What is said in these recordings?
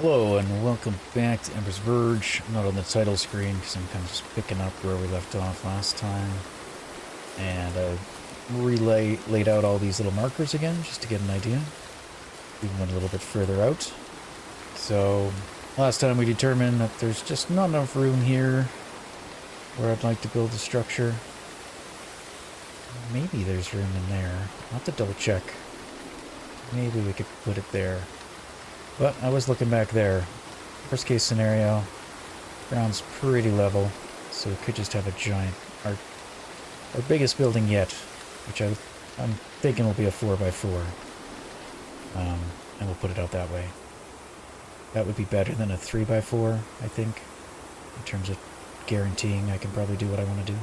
Hello and welcome back to Ember's Verge. I'm not on the title screen because I'm kind of just picking up where we left off last time. And I laid out all these little markers again just to get an idea. We went a little bit further out. So last time we determined that there's just not enough room here where I'd like to build a structure. Maybe there's room in there. I'll have to double check. Maybe we could put it there. But I was looking back there. Worst case scenario, ground's pretty level, so we could just have a giant, our biggest building yet, which I'm thinking will be a 4x4. And we'll put it out that way. That would be better than a 3x4, I think, in terms of guaranteeing I can probably do what I want to do.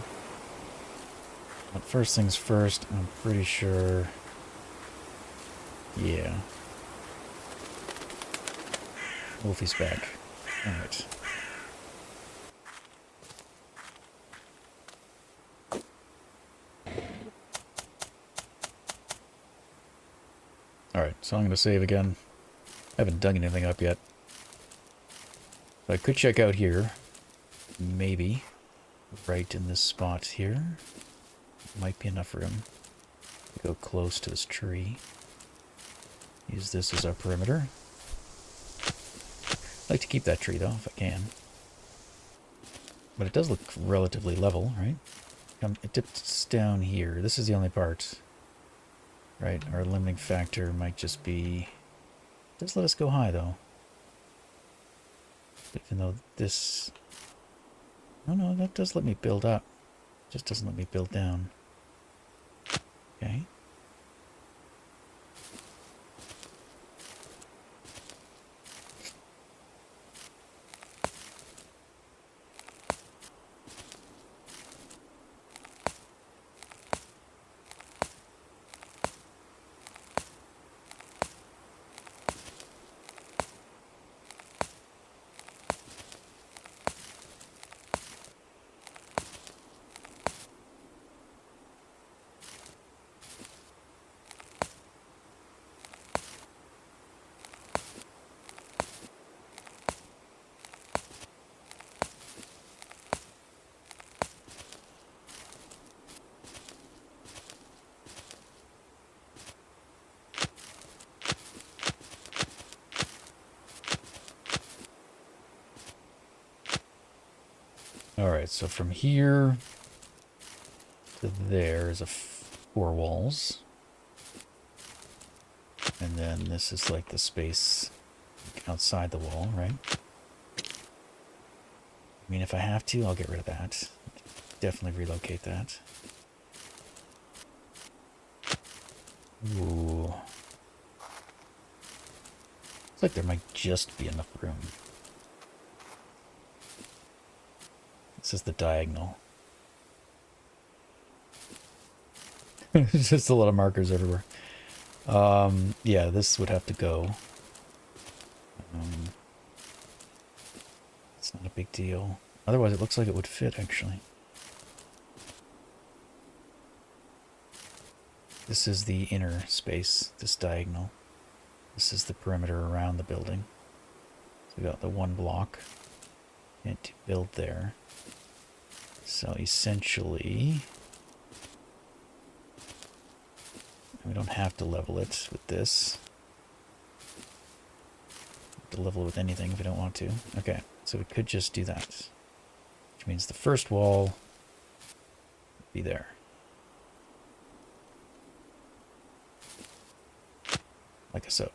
But first things first, I'm pretty sure, yeah. Wolfie's back. Alright. Alright, so I'm going to save again. I haven't dug anything up yet. So I could check out here. Maybe. Right in this spot here. Might be enough room to go close to this tree. Use this as our perimeter. I'd like to keep that tree though, if I can. But it does look relatively level, right? It dips down here. This is the only part. Right, our limiting factor might just be... It does let us go high though. Even though this... Oh no, that does let me build up. It just doesn't let me build down. Okay. Alright, so from here to there is 4 walls. And then this is like the space outside the wall, right? I mean, if I have to, I'll get rid of that. Definitely relocate that. Ooh. Looks like there might just be enough room. This is the diagonal. There's just a lot of markers everywhere. Yeah, this would have to go. It's not a big deal. Otherwise, it looks like it would fit, actually. This is the inner space, this diagonal. This is the perimeter around the building. So we got the 1 block. And to build there. So essentially, we don't have to level it with this. To level it with anything if we don't want to. Okay, so we could just do that. Which means the first wall would be there. Like so.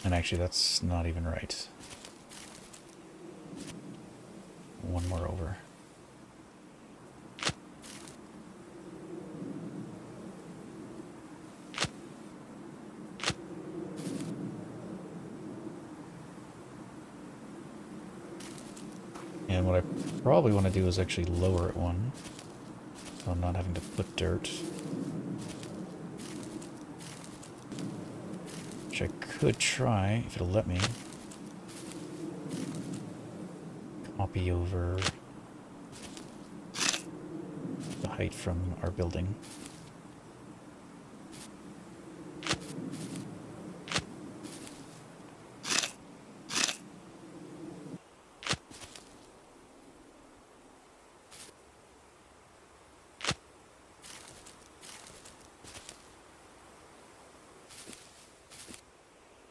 And actually, that's not even right. 1 more over. And what I probably want to do is actually lower it 1. So I'm not having to put dirt. Which I could try, if it'll let me. Copy over the height from our building.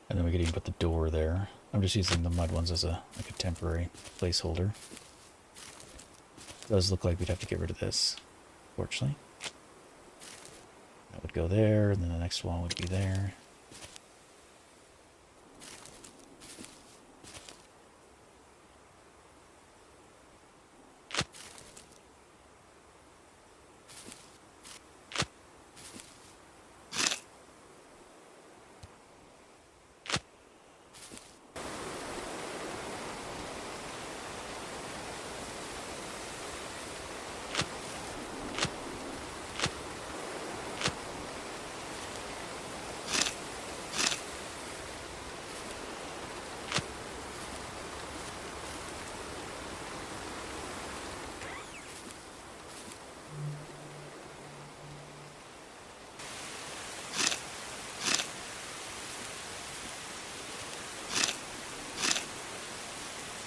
And then we could even put the door there. I'm just using the mud ones as a temporary placeholder. It does look like we'd have to get rid of this, fortunately. That would go there, and then the next wall would be there.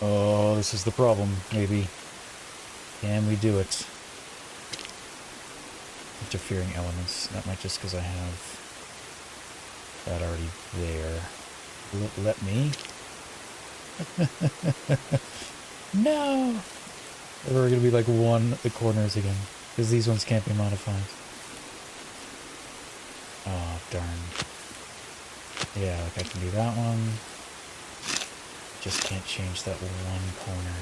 Oh, this is the problem, maybe. Can we do it? Interfering elements. That might just because I have that already there. Let me. No! We're going to be like one at the corners again. Because these ones can't be modified. Oh, darn. Yeah, like I can do that one. Just can't change that one corner.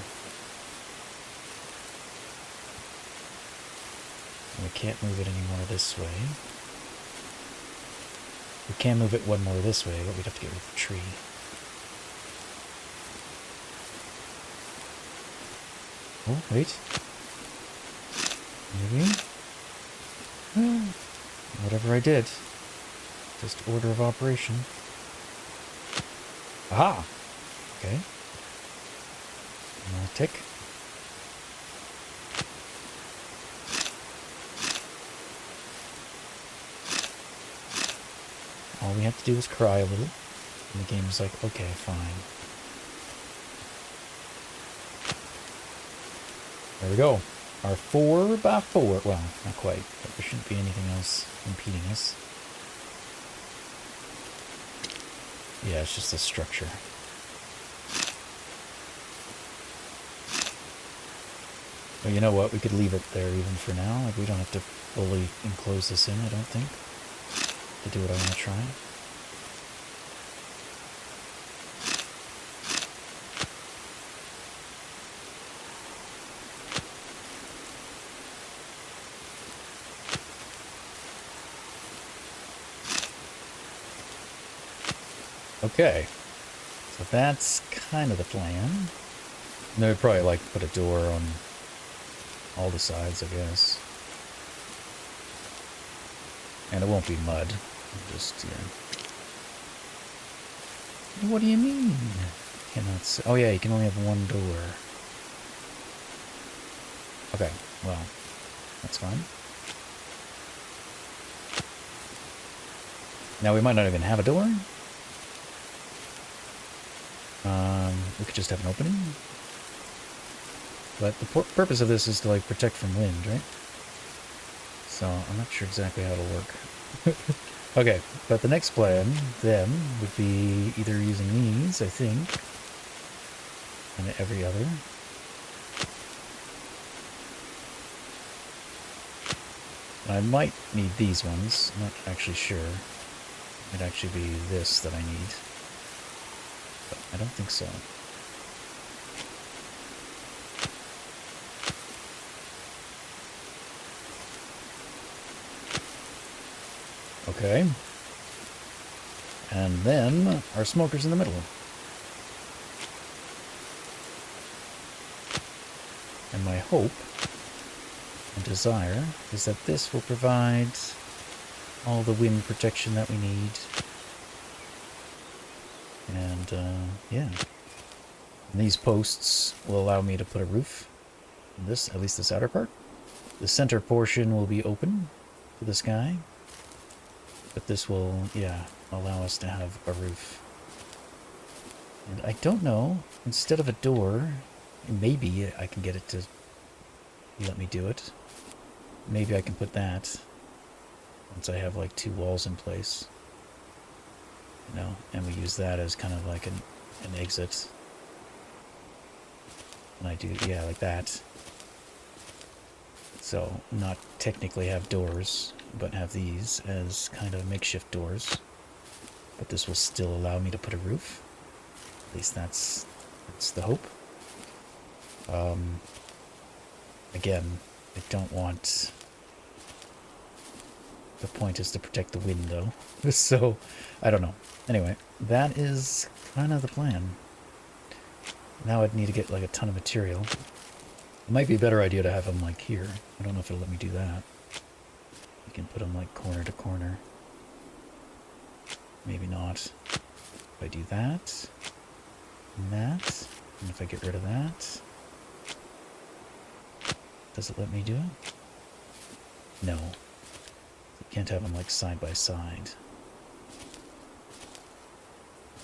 And we can't move it any more this way. We can move it one more this way, but we'd have to get rid of the tree. Oh, wait. Maybe? Whatever I did. Just order of operation. Aha! Okay. Tick. All we have to do is cry a little. And the game is like, okay, fine. There we go. Our 4x4. Well, not quite, but there shouldn't be anything else impeding us. Yeah, it's just a structure. Well, you know what? We could leave it there even for now. Like, we don't have to fully enclose this in, I don't think, to do what I want to try. Okay. So that's kind of the plan. And then we'd probably, like, put a door on all the sides, I guess. And it won't be mud. Just, yeah. What do you mean? Cannot see. Oh, yeah, you can only have one door. Okay, well, that's fine. Now, we might not even have a door. We could just have an opening. But the purpose of this is to, like, protect from wind, right? So, I'm not sure exactly how it'll work. Okay, but the next plan, then, would be either using these, I think, and every other. I might need these ones. I'm not actually sure. It might actually be this that I need. But I don't think so. Okay. And then our smoker's in the middle. And my hope and desire is that this will provide all the wind protection that we need. And, yeah. And these posts will allow me to put a roof on this, at least this outer part. The center portion will be open to the sky, but this will, yeah, allow us to have a roof. And I don't know, instead of a door, maybe I can get it to let me do it. Maybe I can put that once I have like 2 walls in place. You know, and we use that as kind of like an exit. And I do, yeah, like that. So, not technically have doors, but have these as kind of makeshift doors. But this will still allow me to put a roof. At least that's the hope. Again, I don't want... The point is to protect the wind, though. So, I don't know. Anyway, that is kind of the plan. Now I'd need to get like a ton of material. It might be a better idea to have them like here. I don't know if it'll let me do that. You can put them like corner to corner. Maybe not. If I do that, and that, and if I get rid of that, does it let me do it? No. You can't have them like side by side.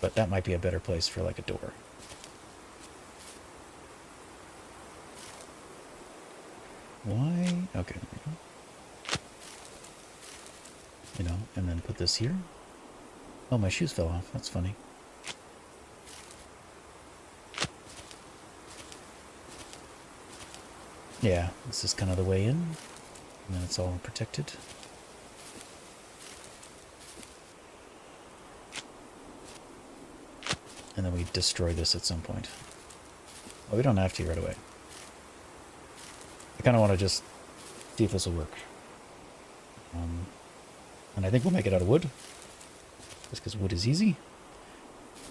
But that might be a better place for like a door. Why? Okay, there we go. You know, and then put this here. Oh, my shoes fell off. That's funny. Yeah, this is kind of the way in. And then it's all protected. And then we destroy this at some point. Well, we don't have to right away. I kind of want to just see if this will work. And I think we'll make it out of wood. Just because wood is easy.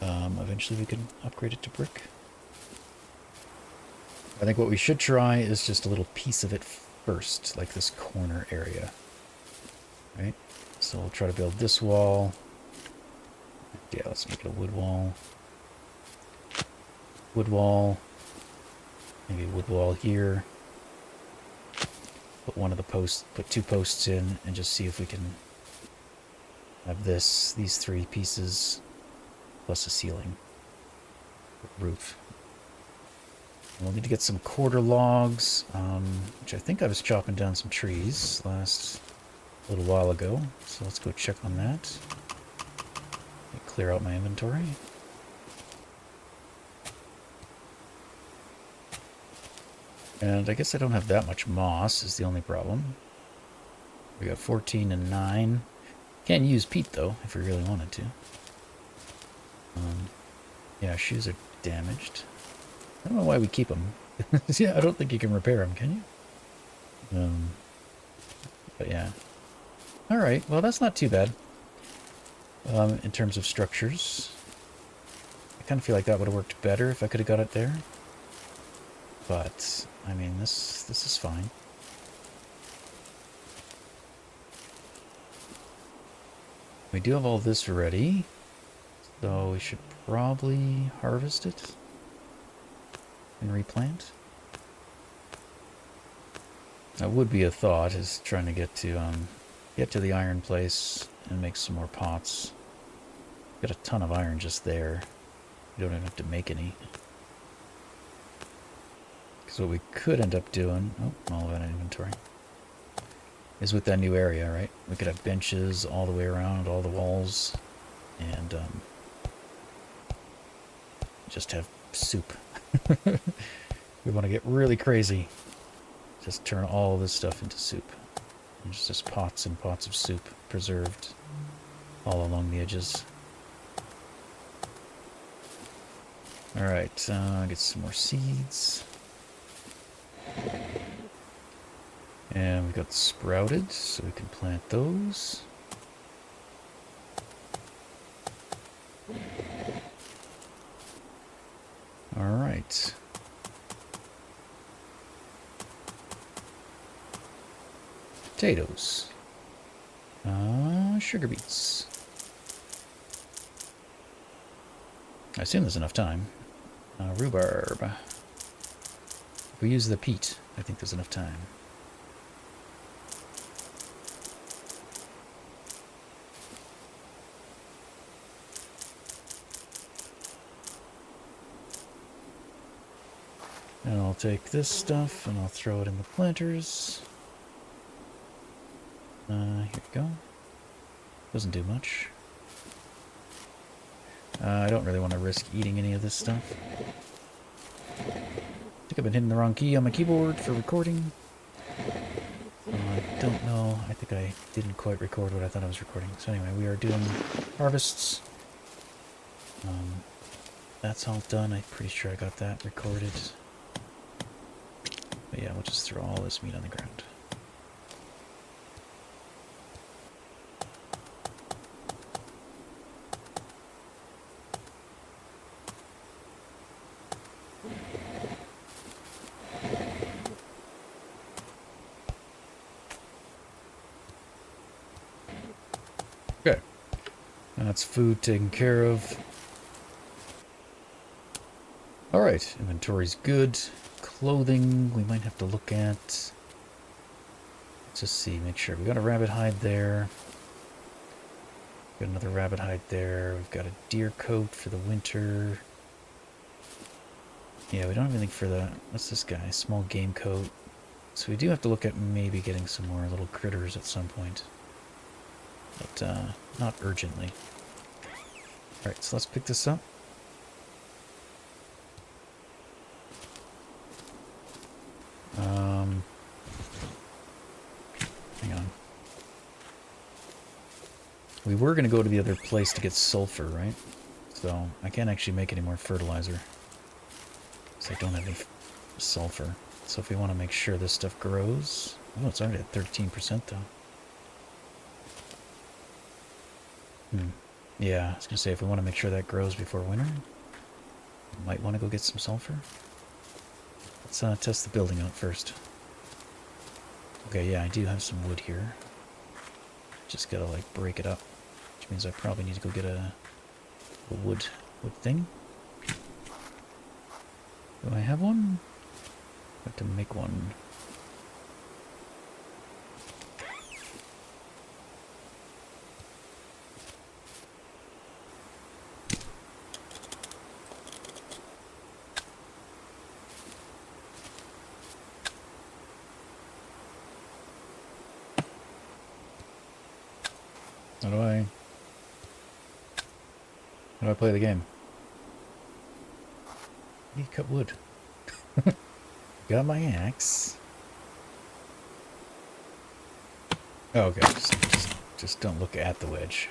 Eventually we can upgrade it to brick. I think what we should try is just a little piece of it first, like this corner area. Right? So we'll try to build this wall. Yeah, let's make it a wood wall. Wood wall. Maybe a wood wall here. Put one of the posts, put 2 posts in, and just see if we can have these 3 pieces plus a ceiling. Roof. And we'll need to get some quarter logs, which I think I was chopping down some trees last little while ago. So let's go check on that. Clear out my inventory. And I guess I don't have that much moss is the only problem. We got 14 and 9. Can't use peat though, if we really wanted to. Yeah, shoes are damaged. I don't know why we keep them. Yeah, I don't think you can repair them, can you? But yeah. Alright, well that's not too bad. In terms of structures. I kind of feel like that would have worked better if I could have got it there. But, I mean, this is fine. We do have all this ready. So we should probably harvest it and replant. That would be a thought, is trying to get to the iron place and make some more pots. Got a ton of iron just there. You don't even have to make any. Because what we could end up doing, all of that inventory, is with that new area, right? We could have benches all the way around, all the walls, and just have soup. We want to get really crazy. Just turn all this stuff into soup. And just pots and pots of soup, preserved all along the edges. Alright, get some more seeds. And we've got sprouted, so we can plant those. Alright. Potatoes. Sugar beets. I assume there's enough time. Rhubarb. If we use the peat, I think there's enough time. take this stuff and I'll throw it in the planters. Here we go. Doesn't do much. I don't really want to risk eating any of this stuff. I think I've been hitting the wrong key on my keyboard for recording. I don't know. I think I didn't quite record what I thought I was recording. So anyway, we are doing harvests. That's all done. I'm pretty sure I got that recorded. But yeah, we'll just throw all this meat on the ground. Okay. That's food taken care of. Alright, inventory's good. Clothing, we might have to look at. Let's just see, make sure. We got a rabbit hide there. Got another rabbit hide there. We've got a deer coat for the winter. Yeah, we don't have anything for the... What's this guy? Small game coat. So we do have to look at maybe getting some more little critters at some point. But, not urgently. Alright, so let's pick this up. Hang on. We were going to go to the other place to get sulfur, right? So I can't actually make any more fertilizer. Because I don't have any sulfur. So if we want to make sure this stuff grows... Oh, it's already at 13% though. Yeah, I was going to say if we want to make sure that grows before winter, we might want to go get some sulfur. Let's test the building out first. Okay, yeah, I do have some wood here. Just gotta, like, break it up. Which means I probably need to go get a wood thing. Do I have one? I have to make one. How do I play the game? I need to cut wood. Got my axe. Oh, okay, just don't look at the wedge.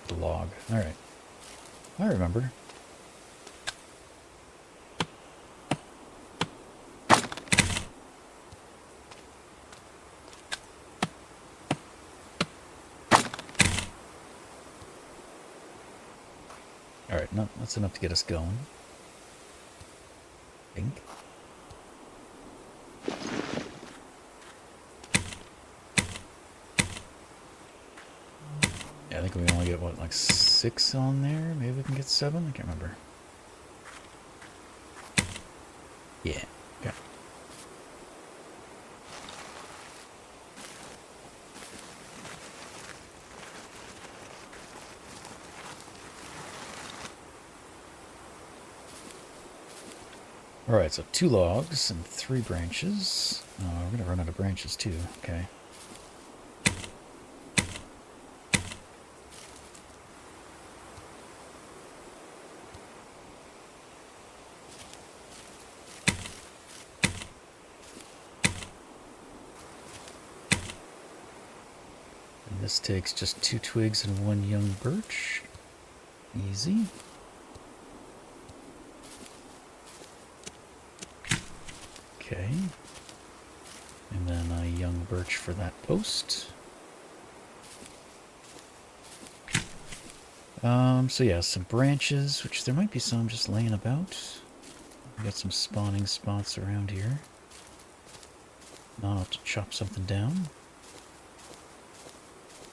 The log. Alright. I remember. Alright, no, that's enough to get us going. I think. Yeah, I think we only get, what, like 6 on there? Maybe we can get 7? I can't remember. Yeah, okay. Alright, so 2 logs and 3 branches. Oh, we're gonna run out of branches too, okay. And this takes just 2 twigs and 1 young birch. Easy. Okay. And then a young birch for that post. So yeah, some branches, which there might be some just laying about. We got some spawning spots around here. Now I'll have to chop something down.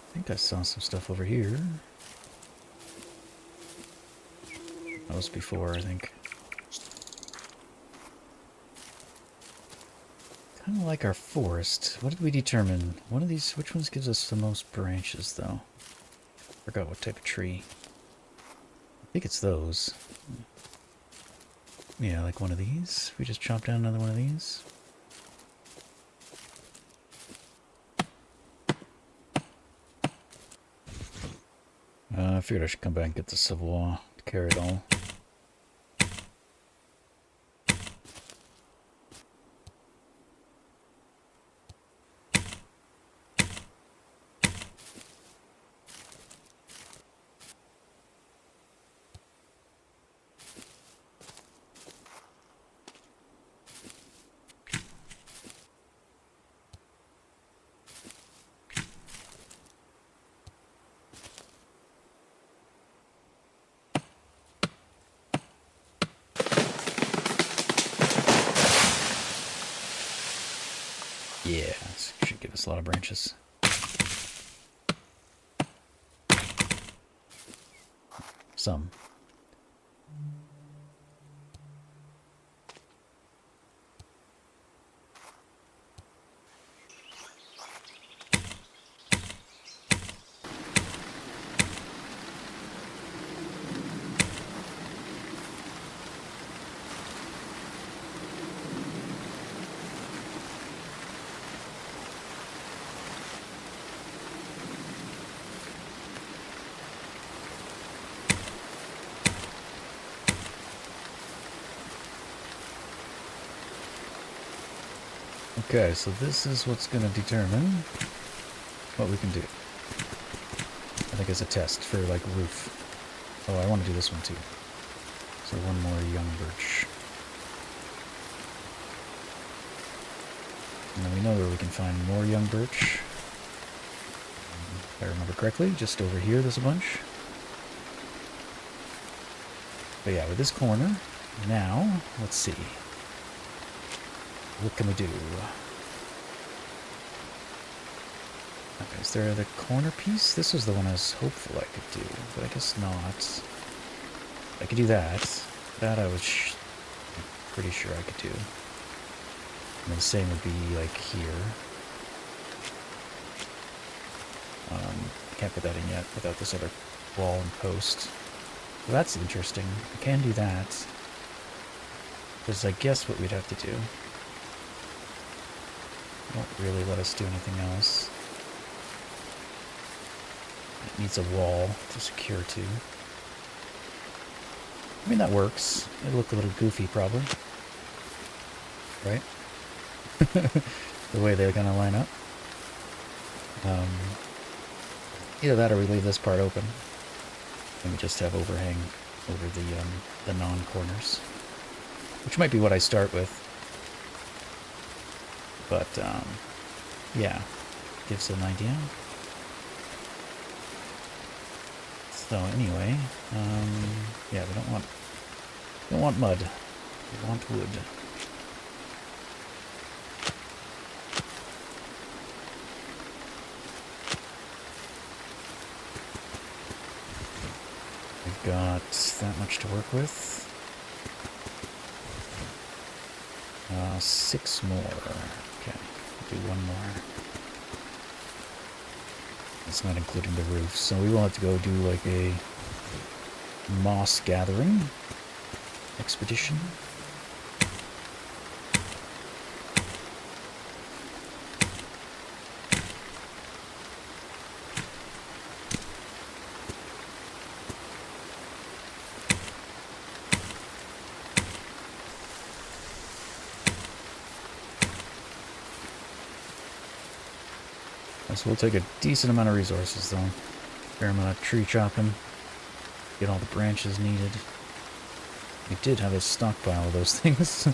I think I saw some stuff over here. That was before, I think. Kind of like our forest. What did we determine? One of these, which ones gives us the most branches, though? Forgot what type of tree. I think it's those. Yeah, like one of these. We just chop down another one of these. I figured I should come back and get the savoir to carry it all. Yeah, this should give us a lot of branches. Some. Okay, so this is what's going to determine what we can do. I think as a test for, like, roof. Oh, I want to do this one too. So one more young birch. And then we know where we can find more young birch. If I remember correctly, just over here there's a bunch. But yeah, with this corner, now, let's see. What can we do? Okay, is there the corner piece? This was the one I was hopeful I could do, but I guess not. I could do that. That I was pretty sure I could do. And the same would be like here. Can't put that in yet without this other wall and post. Well, that's interesting. I can do that. Because I guess what we'd have to do. Won't really let us do anything else. It needs a wall to secure to. I mean, that works. It'll look a little goofy, probably. Right? The way they're gonna line up. Either that or we leave this part open. And we just have overhang over the non-corners. Which might be what I start with. But, yeah. Gives an idea. So anyway, yeah, we don't want mud. We want wood. We've got that much to work with. 6 more. Okay, do one more. It's not including the roof, so we will have to go do like a moss gathering expedition. So we'll take a decent amount of resources, though. Fair amount of tree chopping. Get all the branches needed. We did have a stockpile of those things,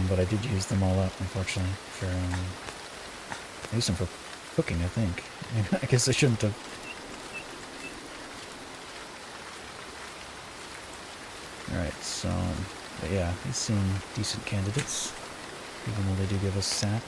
but I did use them all up, unfortunately. For I used them for cooking, I think. I guess I shouldn't have. Alright, so, but yeah, these seem decent candidates, even though they do give us sap.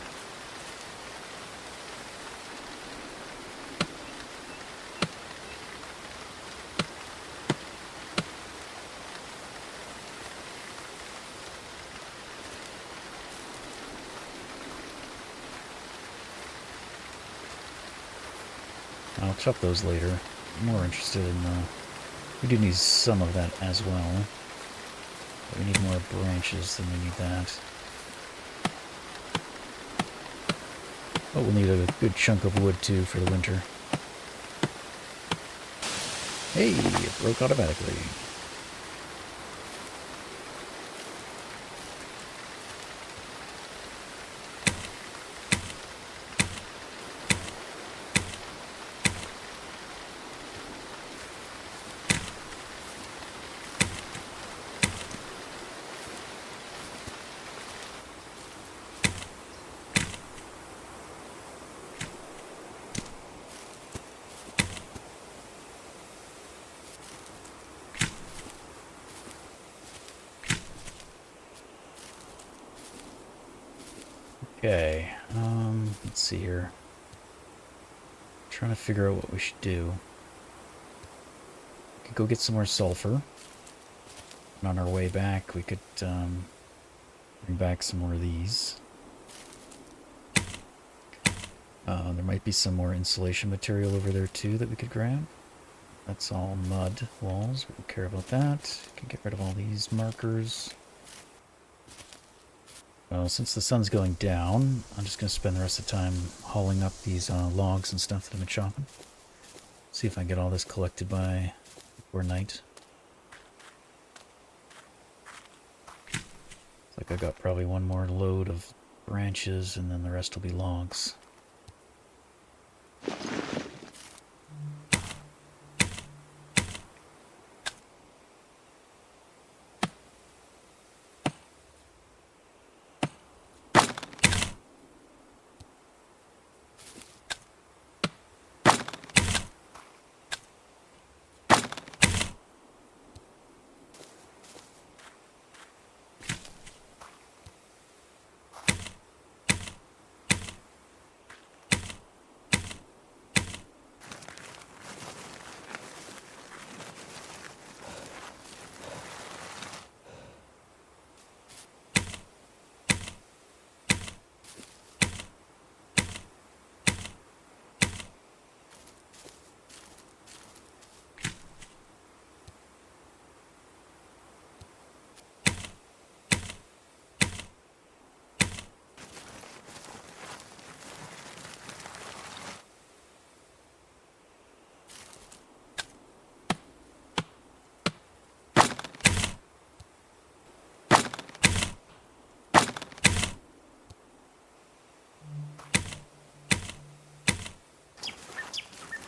I'll chop those later. I'm more interested in we do need some of that as well. But we need more branches than we need that. But we'll need a good chunk of wood too for the winter. Hey, it broke automatically. Okay, let's see here. Trying to figure out what we should do. We could go get some more sulfur. And on our way back, we could bring back some more of these. There might be some more insulation material over there too that we could grab. That's all mud walls. We don't care about that. We can get rid of all these markers. Since the sun's going down, I'm just going to spend the rest of the time hauling up these logs and stuff that I've been chopping. See if I can get all this collected before night. Looks like I got probably one more load of branches and then the rest will be logs.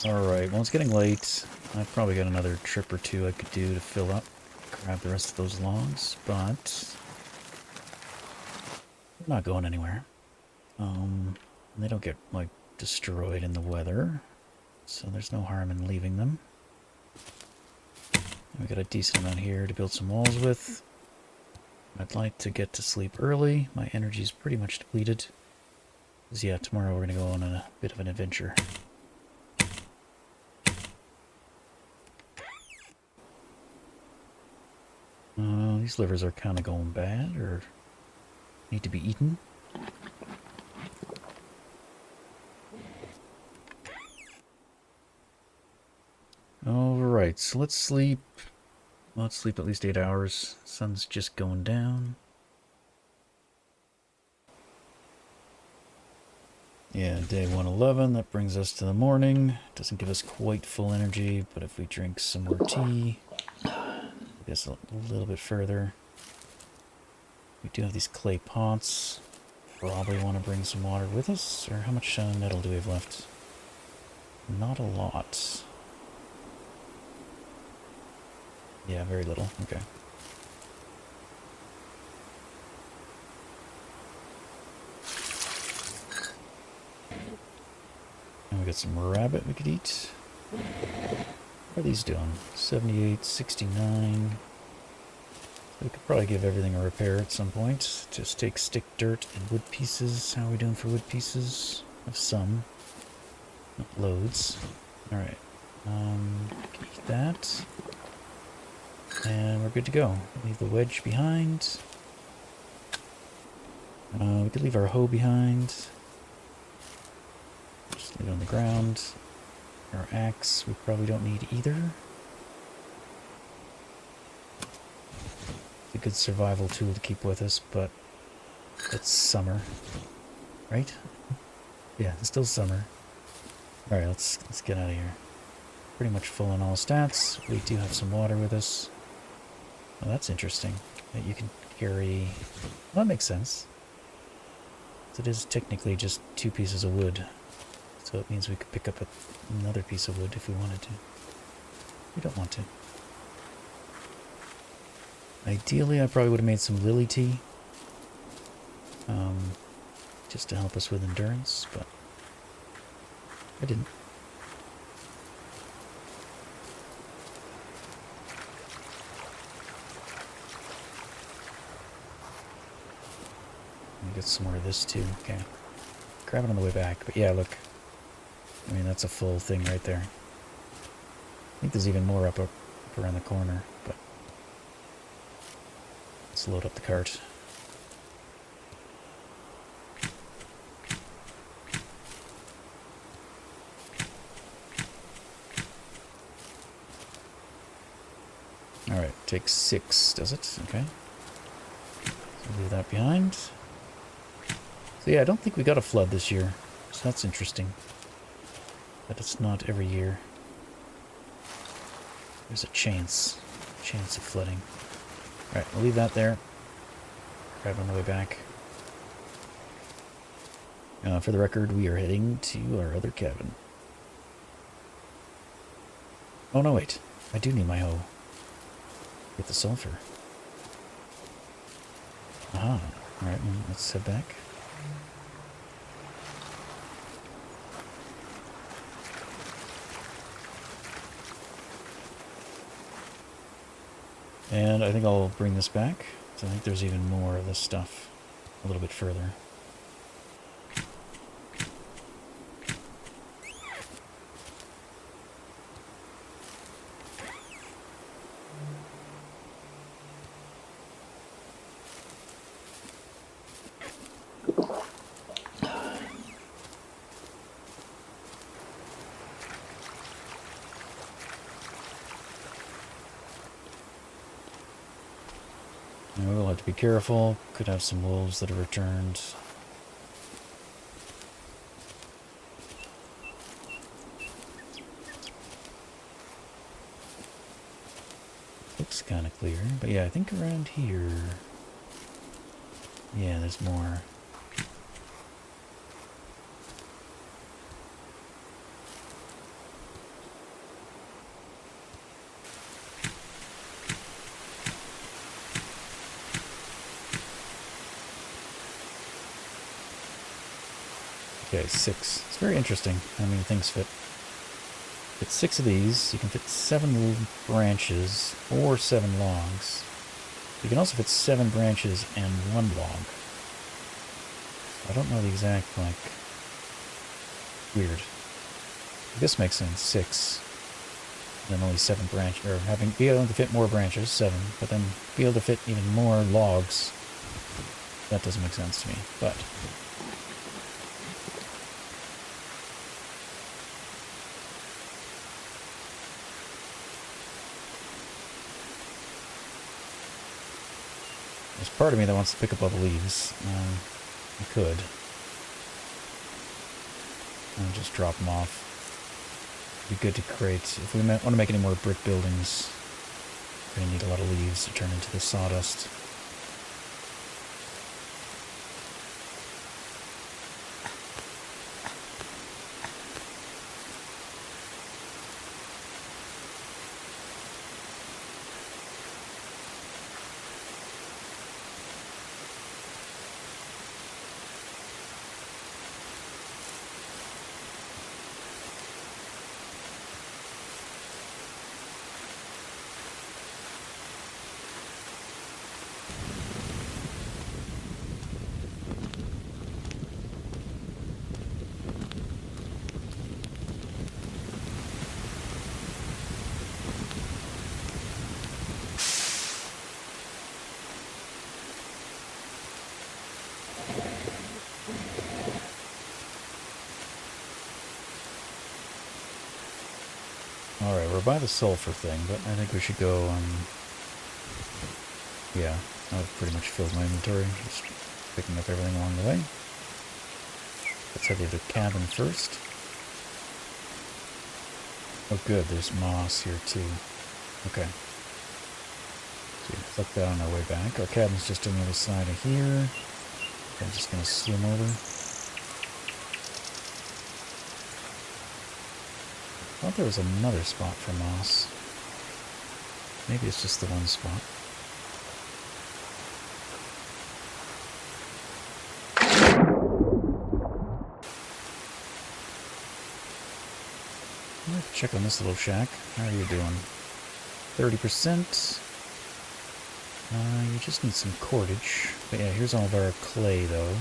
Alright, well it's getting late. I've probably got another trip or two I could do to fill up, grab the rest of those logs, but they're not going anywhere. They don't get, like, destroyed in the weather, so there's no harm in leaving them. We got a decent amount here to build some walls with. I'd like to get to sleep early. My energy's pretty much depleted. Because, yeah, tomorrow we're going to go on a bit of an adventure. These livers are kind of going bad, or need to be eaten. Alright, so let's sleep. Let's sleep at least 8 hours. Sun's just going down. Yeah, day 111, that brings us to the morning. Doesn't give us quite full energy, but if we drink some more tea, I guess a little bit further. We do have these clay pots. Probably want to bring some water with us, or how much metal do we have left? Not a lot. Yeah, very little. Okay. And we got some rabbit we could eat. What are these doing? 78, 69. We could probably give everything a repair at some point. Just take stick, dirt, and wood pieces. How are we doing for wood pieces? I have some. Not loads. Alright. Can eat that. And we're good to go. Leave the wedge behind. We could leave our hoe behind. Just leave it on the ground. Our axe we probably don't need either. good survival tool to keep with us, but it's summer, right? Yeah, it's still summer. Alright, let's get out of here. Pretty much full on all stats. We do have some water with us. Oh, that's interesting. That you can carry... Well, that makes sense. So it is technically just 2 pieces of wood. So it means we could pick up another piece of wood if we wanted to. We don't want to. Ideally, I probably would have made some lily tea. Just to help us with endurance, but I didn't. Get some more of this too. Okay. Grab it on the way back. But yeah, look. I mean, that's a full thing right there. I think there's even more up around the corner, but let's load up the cart. Alright, takes 6, does it? Okay. So leave that behind. So yeah, I don't think we got a flood this year, so that's interesting. But it's not every year. There's a chance of flooding. Alright, we'll leave that there. Grab it on the way back. For the record, we are heading to our other cabin. Oh no, wait. I do need my hoe. Get the sulfur. Aha. Alright, well, let's head back. And I think I'll bring this back. So I think there's even more of this stuff a little bit further. We'll have to be careful. Could have some wolves that have returned. Looks kind of clear. But yeah, I think around here... Yeah, there's more. Okay, 6. It's very interesting how many things fit. Fit 6 of these. You can fit 7 branches or 7 logs. You can also fit 7 branches and 1 log. I don't know the exact, like... Weird. This makes sense. 6. And then only 7 branches. Or be able to fit more branches, 7. But then be able to fit even more logs. That doesn't make sense to me. But... There's part of me that wants to pick up all the leaves. I could. And just drop them off. Be good to create. If we want to make any more brick buildings, we're going to need a lot of leaves to turn into the sawdust. Alright, we're by the sulfur thing, but I think we should go, Yeah, I've pretty much filled my inventory, just picking up everything along the way. Let's head to the cabin first. Oh good, there's moss here too. Okay. So we collect that on our way back. Our cabin's just on the other side of here. I'm just going to swim over. I thought there was another spot for moss. Maybe it's just the one spot. Let's check on this little shack. How are you doing? 30%. You just need some cordage. But yeah, here's all of our clay, though.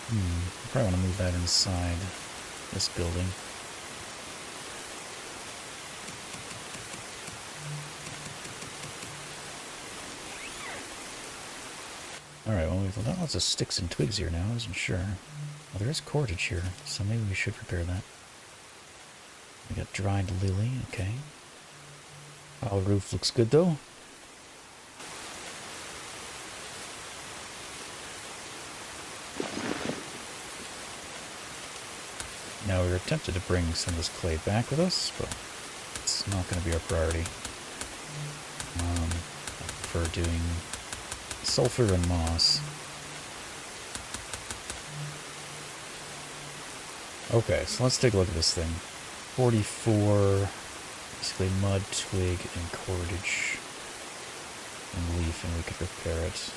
I probably want to move that inside this building. Alright, well, we've got lots of sticks and twigs here now. I wasn't sure. Well, there is cordage here, so maybe we should repair that. We got dried lily, okay. Our roof looks good, though. Now, we were tempted to bring some of this clay back with us, but it's not going to be our priority. I prefer doing sulfur and moss. Okay, so let's take a look at this thing. 44, basically mud, twig, and cordage, and leaf, and we could repair it.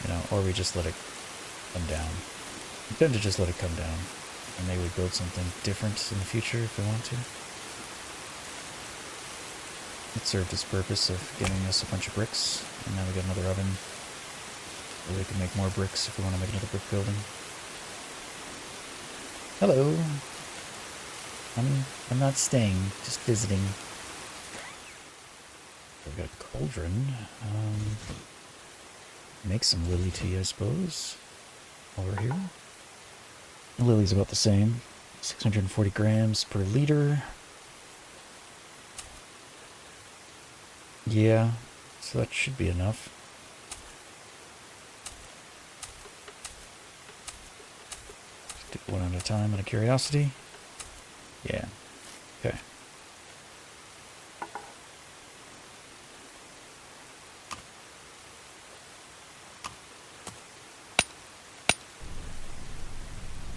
You know, or we just let it come down. We tend to just let it come down, and maybe we build something different in the future if we want to. It served its purpose of giving us a bunch of bricks, and now we got another oven where we can make more bricks if we want to make another brick building. Hello. I'm not staying, just visiting. We've got a cauldron. Make some lily tea, I suppose. Over here. The lily's about the same. 640 grams per liter. Yeah, so that should be enough. Just do one at a time out of curiosity. Yeah. Okay.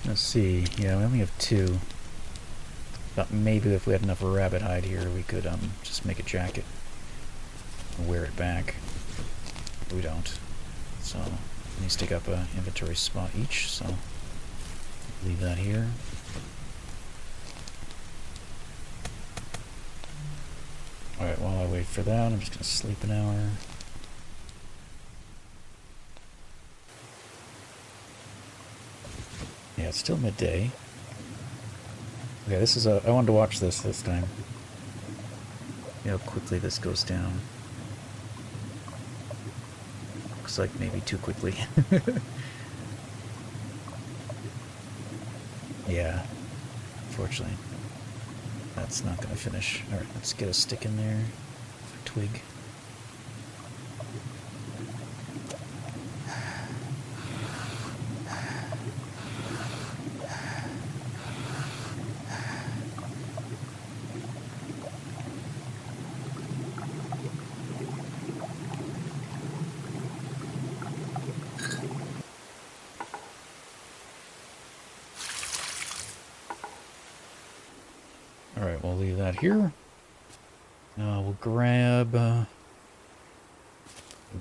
Let's see. Yeah, we only have 2. Thought maybe if we had enough rabbit hide here, we could just make a jacket and wear it back. But we don't. So we need to take up an inventory spot each. So leave that here. Alright, while I wait for that, I'm just going to sleep an hour. Yeah, it's still midday. Okay, this is I wanted to watch this time. See how quickly this goes down. Looks like maybe too quickly. Yeah, unfortunately. That's not going to finish. Alright, let's get a stick in there. A twig. Alright, we'll leave that here. We'll grab... I'm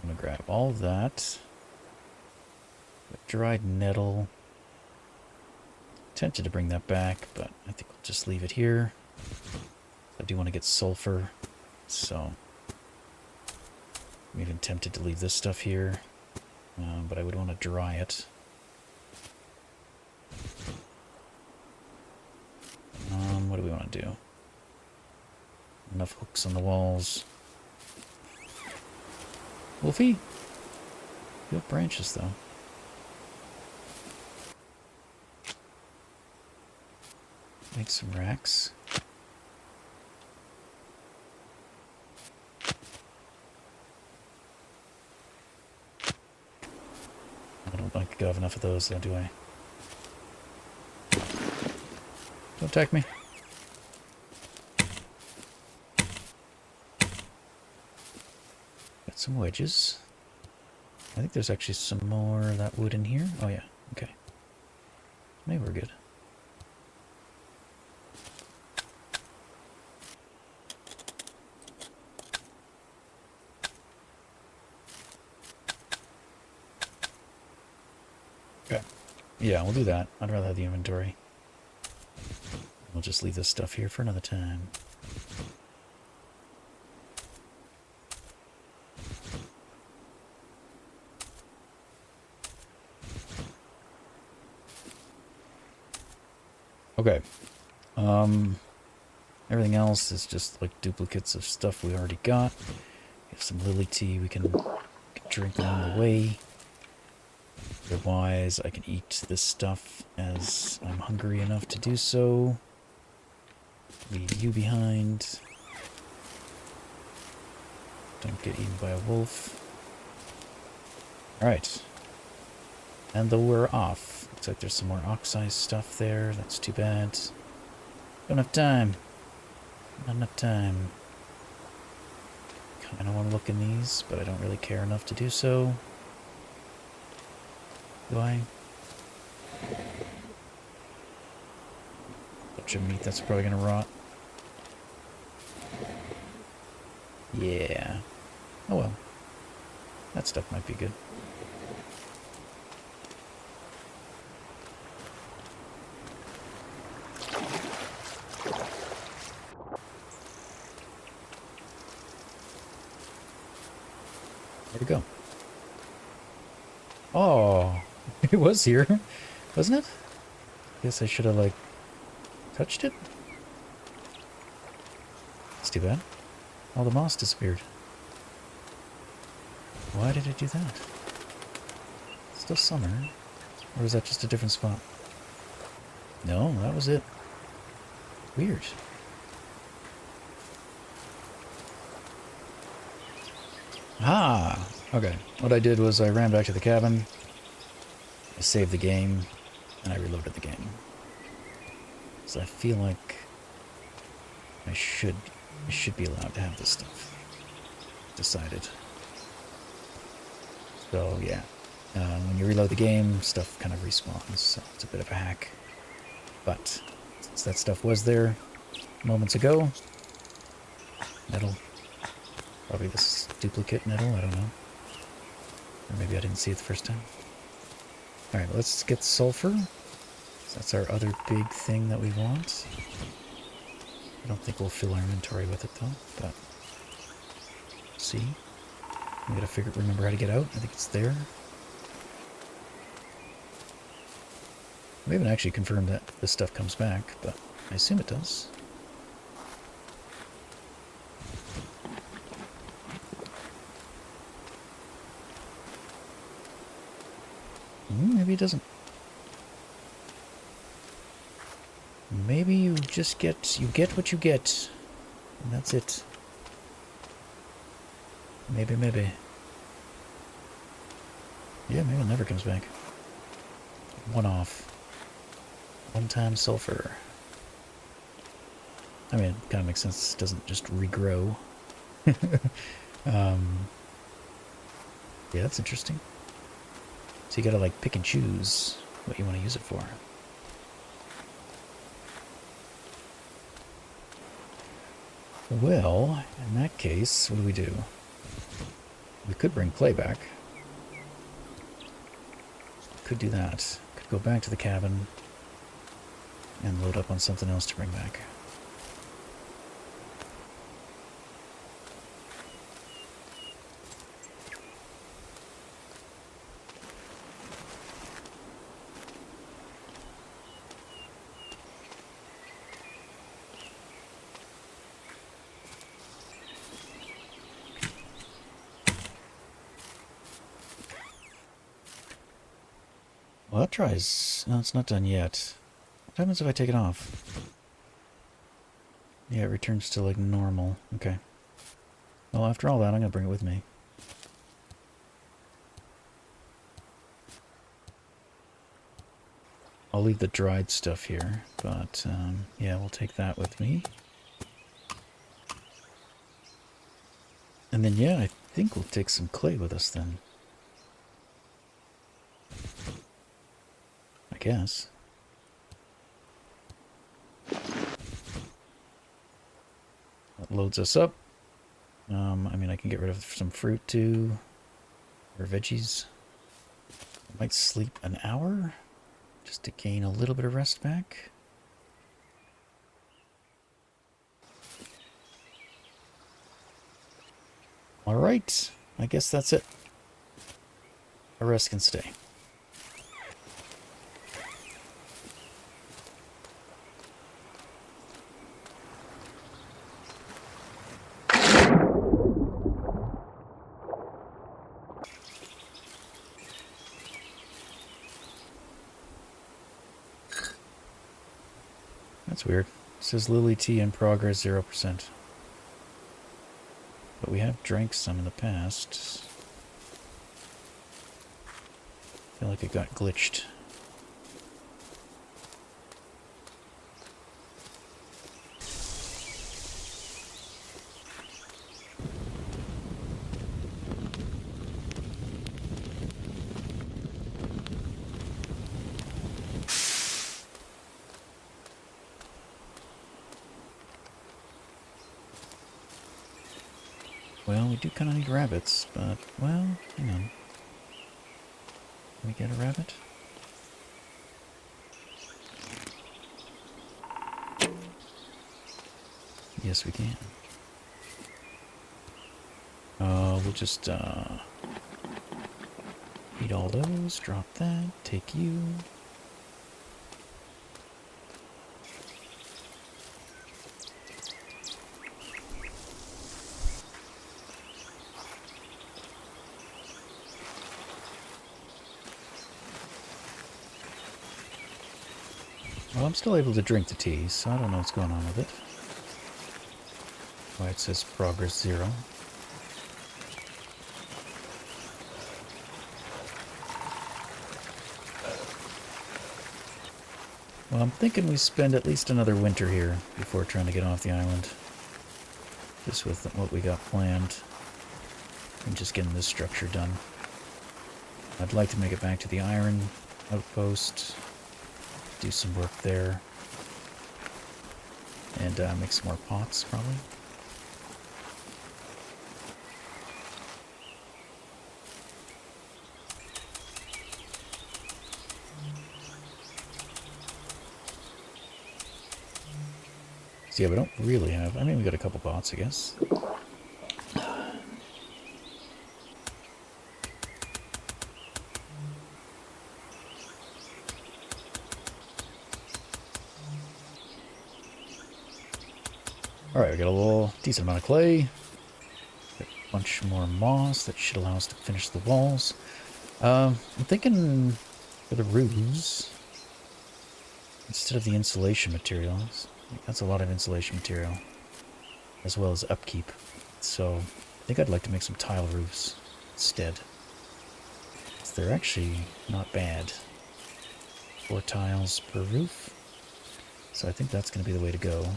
going to grab all of that. Dried nettle. Tempted to bring that back, but I think we'll just leave it here. I do want to get sulfur, so... I'm even tempted to leave this stuff here, but I would want to dry it. What do we want to do? Enough hooks on the walls. Wolfie? You have branches, though. Make some racks. think I have enough of those, though, do I? Don't attack me. Got some wedges. I think there's actually some more of that wood in here. Oh, yeah. Okay. Maybe we're good. Okay. Yeah, we'll do that. I'd rather have the inventory. We'll just leave this stuff here for another time. Okay. Everything else is just like duplicates of stuff we already got. We have some lily tea we can drink along the way. Otherwise, I can eat this stuff as I'm hungry enough to do so. Leave you behind. Don't get eaten by a wolf. Alright. And though we're off. Looks like there's some more oxide stuff there. That's too bad. Don't have time. Not enough time. Kinda want to look in these, but I don't really care enough to do so. Do I? Bunch of meat that's probably gonna rot. Yeah. Oh well. That stuff might be good. Where'd it go? Oh, it was here, wasn't it? Guess I should have, like, touched it? That's too bad. All the moss disappeared. Why did it do that? It's still summer. Or is that just a different spot? No, that was it. Weird. Ah! Okay. What I did was I ran back to the cabin, I saved the game, and I reloaded the game. So I feel like I should be allowed to have this stuff. Decided. So yeah, when you reload the game, stuff kind of respawns, so it's a bit of a hack. But since that stuff was there moments ago, nettle, probably this duplicate nettle, I don't know. Or maybe I didn't see it the first time. Alright, let's get sulfur. That's our other big thing that we want. I don't think we'll fill our inventory with it though, but see. We gotta remember how to get out. I think it's there. We haven't actually confirmed that this stuff comes back, but I assume it does. Maybe it doesn't. Maybe you just get what you get, and that's it. Maybe. Yeah, maybe it never comes back. One off. One-time sulfur. I mean, it kind of makes sense. It doesn't just regrow. Yeah, that's interesting. So you gotta, like, pick and choose what you want to use it for. Well, in that case, what do? We could bring clay back. Could do that. Could go back to the cabin and load up on something else to bring back. Well, that tries... No, it's not done yet. What happens if I take it off? Yeah, it returns to, like, normal. Okay. Well, after all that, I'm gonna bring it with me. I'll leave the dried stuff here, but yeah, we'll take that with me. And then, yeah, I think we'll take some clay with us then. I guess. That loads us up. I mean, I can get rid of some fruit too, or veggies. I might sleep an hour just to gain a little bit of rest back. All right, I guess that's it. A rest can stay. That's weird. It says Lily tea in progress 0%. But we have drank some in the past. I feel like it got glitched. Well, we do kind of need rabbits, but, well, hang on. Can we get a rabbit? Yes, we can. We'll just, eat all those, drop that, take you. Well, I'm still able to drink the tea, so I don't know what's going on with it. Why it says progress 0. Well, I'm thinking we spend at least another winter here before trying to get off the island. Just with what we got planned. And just getting this structure done. I'd like to make it back to the iron outpost. Do some work there. And make some more pots, probably. So yeah, we don't really have... I mean, we got a couple pots, I guess. Alright, we got a little decent amount of clay. Got a bunch more moss that should allow us to finish the walls. I'm thinking for the roofs, instead of the insulation materials, that's a lot of insulation material, as well as upkeep. So I think I'd like to make some tile roofs instead. They're actually not bad. 4 tiles per roof. So I think that's going to be the way to go.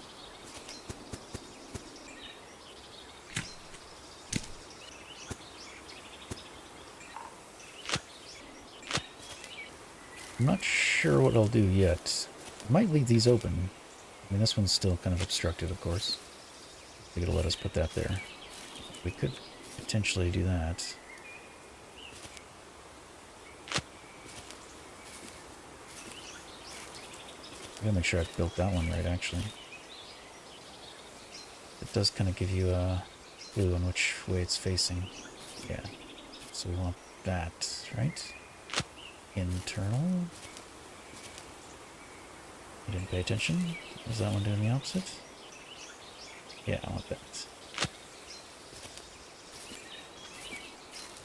I'm not sure what I'll do yet. I might leave these open. I mean, this one's still kind of obstructed, of course. They're going to let us put that there. We could potentially do that. I gotta make sure I've built that one right, actually. It does kind of give you a clue on which way it's facing. Yeah. So we want that, right? Internal. You didn't pay attention? Is that one doing the opposite? Yeah, I want that.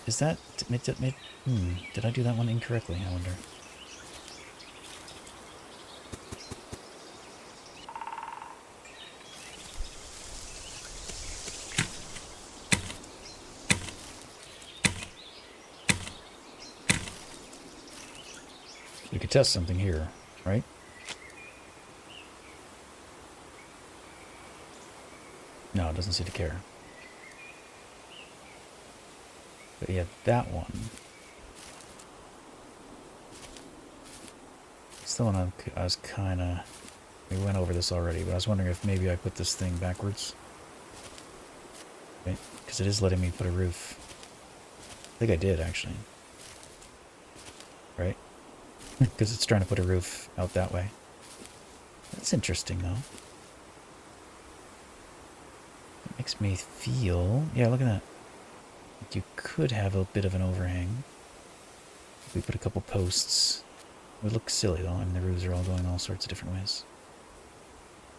Is that... Did I do that one incorrectly, I wonder? We could test something here. right? No, it doesn't seem to care. But yeah, that one. It's the one I was kind of... We went over this already, but I was wondering if maybe I put this thing backwards. Right? Because it is letting me put a roof. I think I did, actually. Right? Because it's trying to put a roof out that way. That's interesting, though. It makes me feel... Yeah, look at that. Like you could have a bit of an overhang. If we put a couple posts. It would look silly, though. I mean, the roofs are all going all sorts of different ways.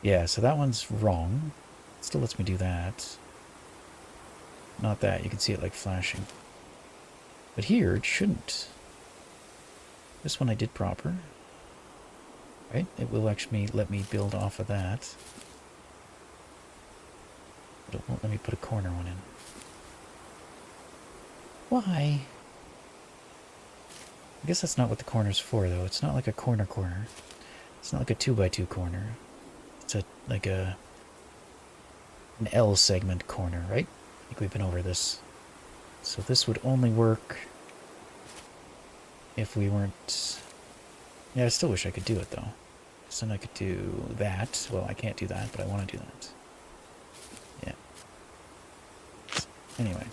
Yeah, so that one's wrong. It still lets me do that. Not that. You can see it, like, flashing. But here, it shouldn't. This one I did proper. Right? It will actually let me build off of that. But it won't let me put a corner one in. Why? I guess that's not what the corner's for, though. It's not like a corner. It's not like a 2x2 corner. It's like an L segment corner, right? I think we've been over this. So this would only work if we weren't... Yeah, I still wish I could do it, though. So then I could do that. Well, I can't do that, but I want to do that. Yeah. Anyway.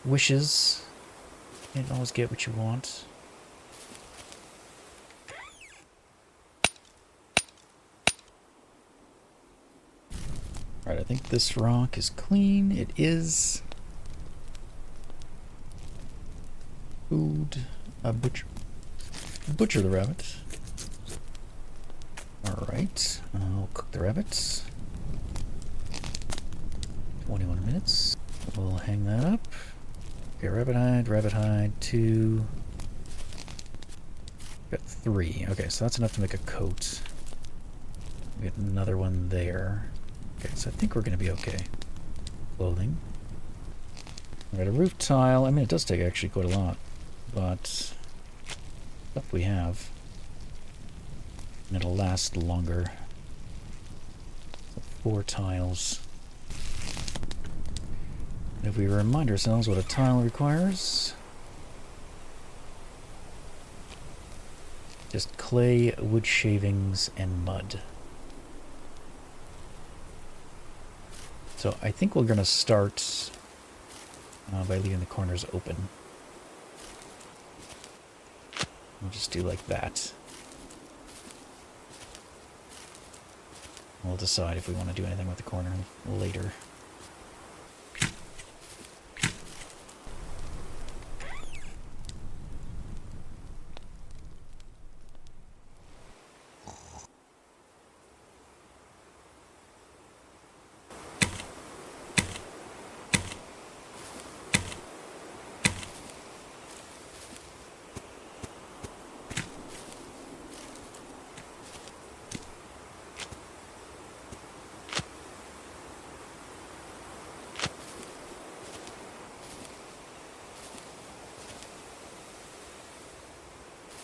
Wishes. You can't always get what you want. Alright, I think this rock is clean. It is. Food. Butcher the rabbit. Alright, I'll cook the rabbits. 21 minutes. We'll hang that up. Okay, rabbit hide, 2. Got 3. Okay, so that's enough to make a coat. We get another one there. Okay, so I think we're going to be okay. Clothing. We got a roof tile. I mean, it does take actually quite a lot, but stuff we have. And it'll last longer. So 4 tiles. And if we remind ourselves what a tile requires, just clay, wood shavings, and mud. So I think we're going to start by leaving the corners open. We'll just do like that. We'll decide if we want to do anything with the corner later.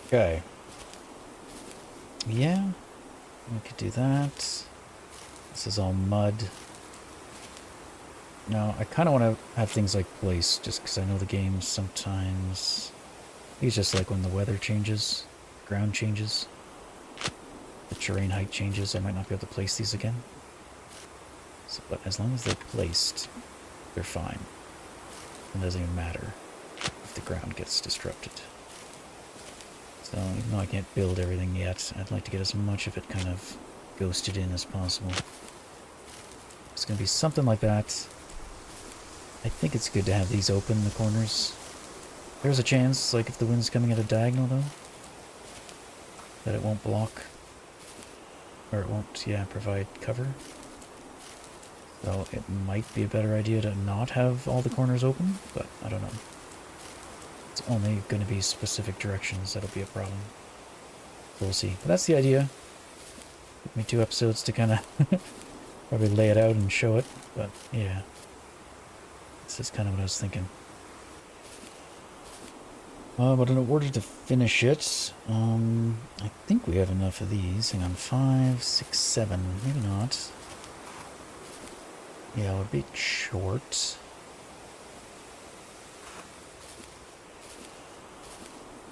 Okay. Yeah, we could do that. This is all mud. Now, I kind of want to have things like place, just because I know the game sometimes... I think it's just like when the weather changes, ground changes, the terrain height changes, I might not be able to place these again. So, but as long as they're placed, they're fine. It doesn't even matter if the ground gets disrupted. So, even though I can't build everything yet, I'd like to get as much of it kind of ghosted in as possible. It's going to be something like that. I think it's good to have these open, the corners. There's a chance, like if the wind's coming at a diagonal though, that it won't block. Or it won't, yeah, provide cover. So it might be a better idea to not have all the corners open, but I don't know. It's only going to be specific directions that'll be a problem. So we'll see. But that's the idea. Took me 2 episodes to kind of probably lay it out and show it, but yeah. This is kind of what I was thinking. But in order to finish it, I think we have enough of these. Hang on, 5, 6, 7. Maybe not. Yeah, we're a bit short.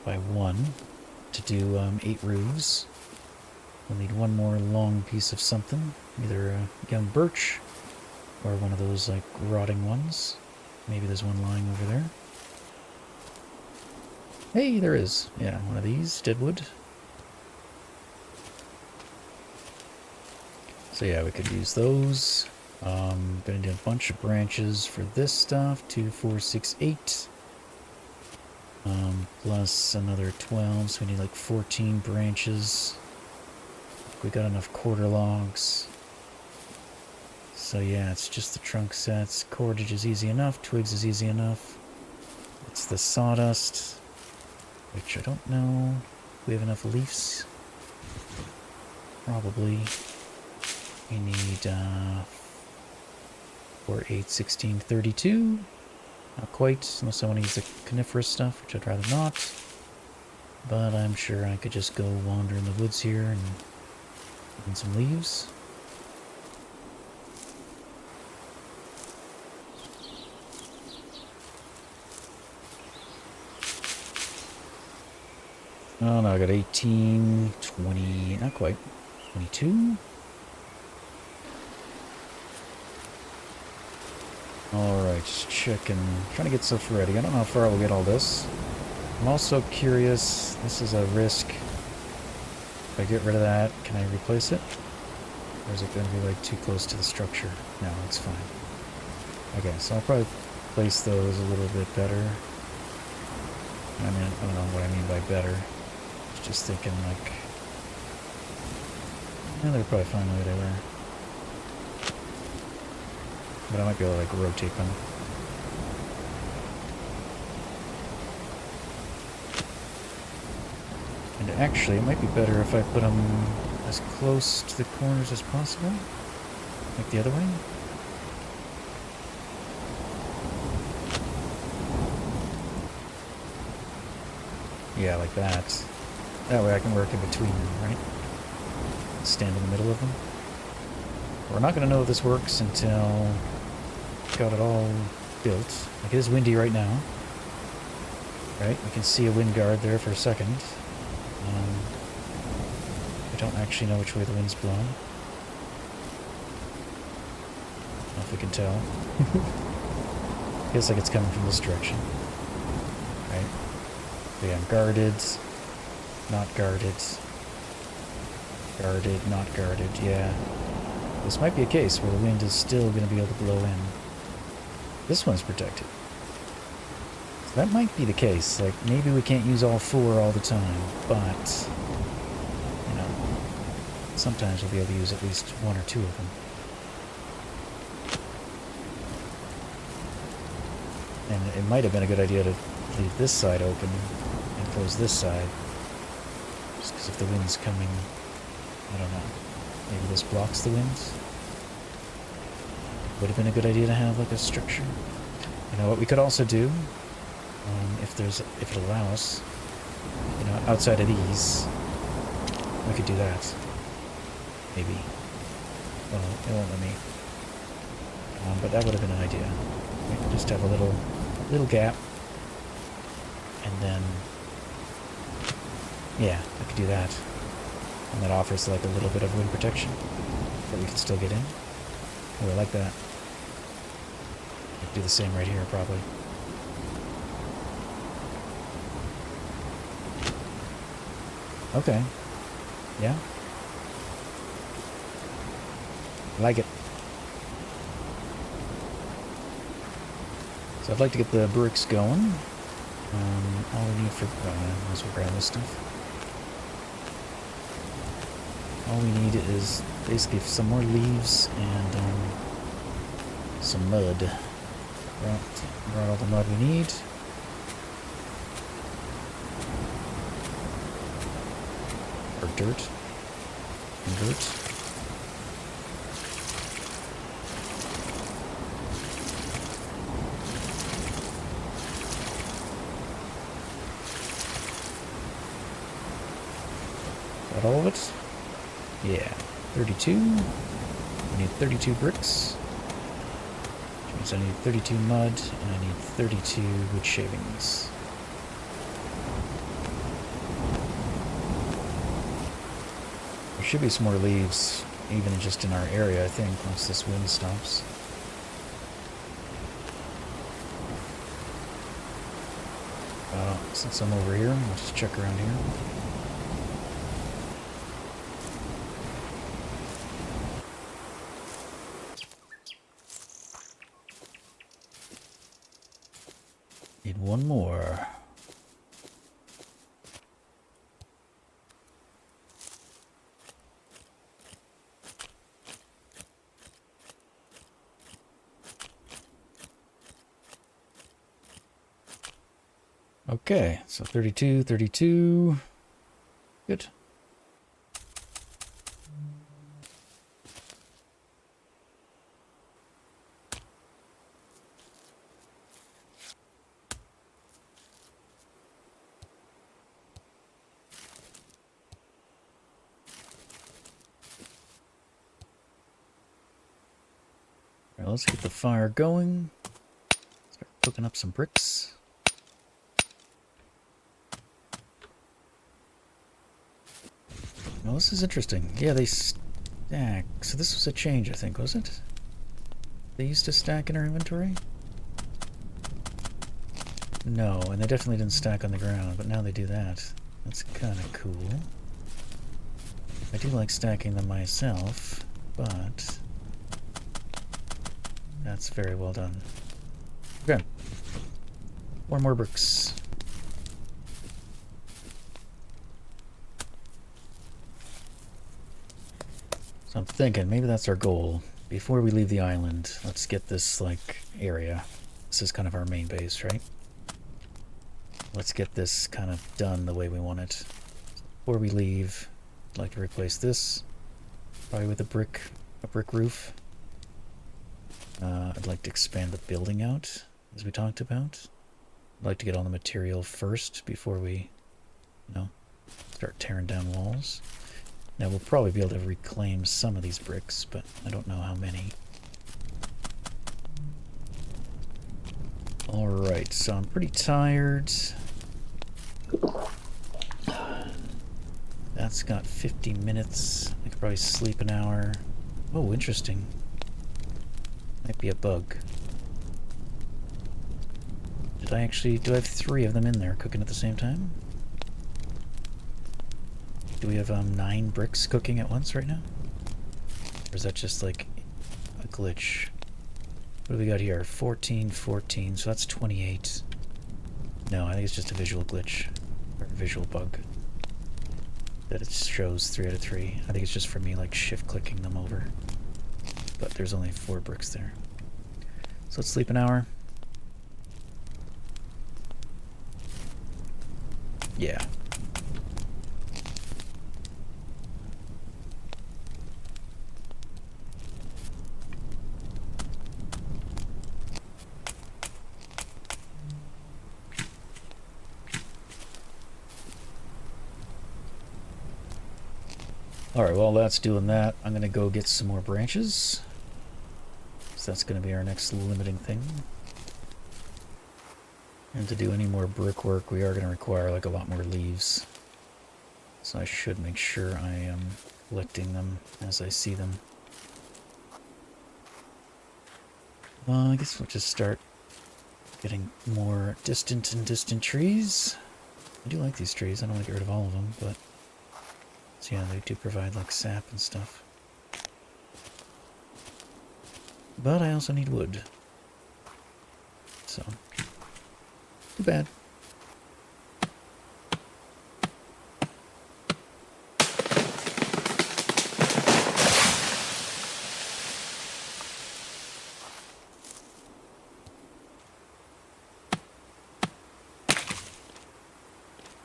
By 1 to do 8 roofs. We'll need one more long piece of something. Either a young birch or one of those like rotting ones. Maybe there's one lying over there. Hey, there is. Yeah, one of these, deadwood. So yeah, we could use those. Gonna do a bunch of branches for this stuff. 2, 4, 6, 8. Plus another 12, so we need like 14 branches. We got enough quarter logs. So yeah, it's just the trunk sets. Cordage is easy enough. Twigs is easy enough. It's the sawdust, which I don't know. We have enough leaves. Probably. We need 4, 8, 16, 32. Not quite, unless I want to use the coniferous stuff, which I'd rather not. But I'm sure I could just go wander in the woods here and find some leaves. Oh no, I got 18, 20, not quite, 22? Alright, just checking, trying to get stuff ready. I don't know how far we'll get all this. I'm also curious, this is a risk. If I get rid of that, can I replace it? Or is it going to be like too close to the structure? No, it's fine. Okay, so I'll probably place those a little bit better. I mean, I don't know what I mean by better. Just thinking like, yeah, they're probably fine the way they were. But I might be able to like rotate them. And actually, it might be better if I put them as close to the corners as possible. Like the other way. Yeah, like that. That way I can work in between them, right? Stand in the middle of them. We're not going to know if this works until we've got it all built. Like it is windy right now. Right? We can see a wind guard there for a second. I don't actually know which way the wind's blowing. I don't know if we can tell. Feels like it's coming from this direction. Right? But yeah, guarded. Not guarded. Guarded, not guarded, yeah. This might be a case where the wind is still going to be able to blow in. This one's protected. So that might be the case. Like, maybe we can't use all 4 all the time, but, you know, sometimes we'll be able to use at least 1 or 2 of them. And it might have been a good idea to leave this side open and close this side. Just because if the wind's coming, I don't know, maybe this blocks the winds. Would have been a good idea to have like a structure. You know what we could also do, if it allows, you know, outside of these, we could do that. Maybe. Well, it won't let me. But that would have been an idea. We could just have a little gap, and then, yeah, I could do that. And that offers like a little bit of wind protection, but we can still get in. Oh, I like that. Do the same right here, probably. Okay. Yeah. I like it. So I'd like to get the bricks going. All we need for... Oh, yeah, might as well grab this stuff. All we need is basically some more leaves and some mud. Brought all the mud we need. Or dirt. And dirt. that all of it? Yeah, 32. I need 32 bricks. Which means I need 32 mud, and I need 32 wood shavings. There should be some more leaves, even just in our area, I think, once this wind stops. Since I'm over here, I'll just check around here. Need one more. Okay, so 32, 32. Good. All right, let's get the fire going. Start cooking up some bricks. Well, this is interesting. Yeah, they stack. So this was a change, I think, was it? They used to stack in our inventory? No, and they definitely didn't stack on the ground, but now they do that. That's kind of cool. I do like stacking them myself, but that's very well done. Okay. 4 more bricks. So I'm thinking maybe that's our goal. Before we leave the island, let's get this, like, area. This is kind of our main base, right? Let's get this kind of done the way we want it. Before we leave, I'd like to replace this, probably with a brick roof. I'd like to expand the building out, as we talked about. I'd like to get all the material first before we, start tearing down walls. Now we'll probably be able to reclaim some of these bricks, but I don't know how many. Alright, so I'm pretty tired. That's got 50 minutes. I could probably sleep an hour. Oh, interesting. Might be a bug. Do I have 3 of them in there cooking at the same time? Do we have 9 bricks cooking at once right now? Or is that just like a glitch? What do we got here? 14, 14, so that's 28. No, I think it's just a visual glitch. Or a visual bug. That it shows 3 out of 3. I think it's just for me like shift clicking them over. But there's only 4 bricks there. So let's sleep an hour. Yeah. Alright, while that's doing that, I'm going to go get some more branches. So that's going to be our next limiting thing. And to do any more brickwork, we are going to require like a lot more leaves. So I should make sure I am collecting them as I see them. I guess we'll just start getting more distant trees. I do like these trees. I don't want to get rid of all of them, but so yeah, they do provide like sap and stuff. But I also need wood. So, too bad.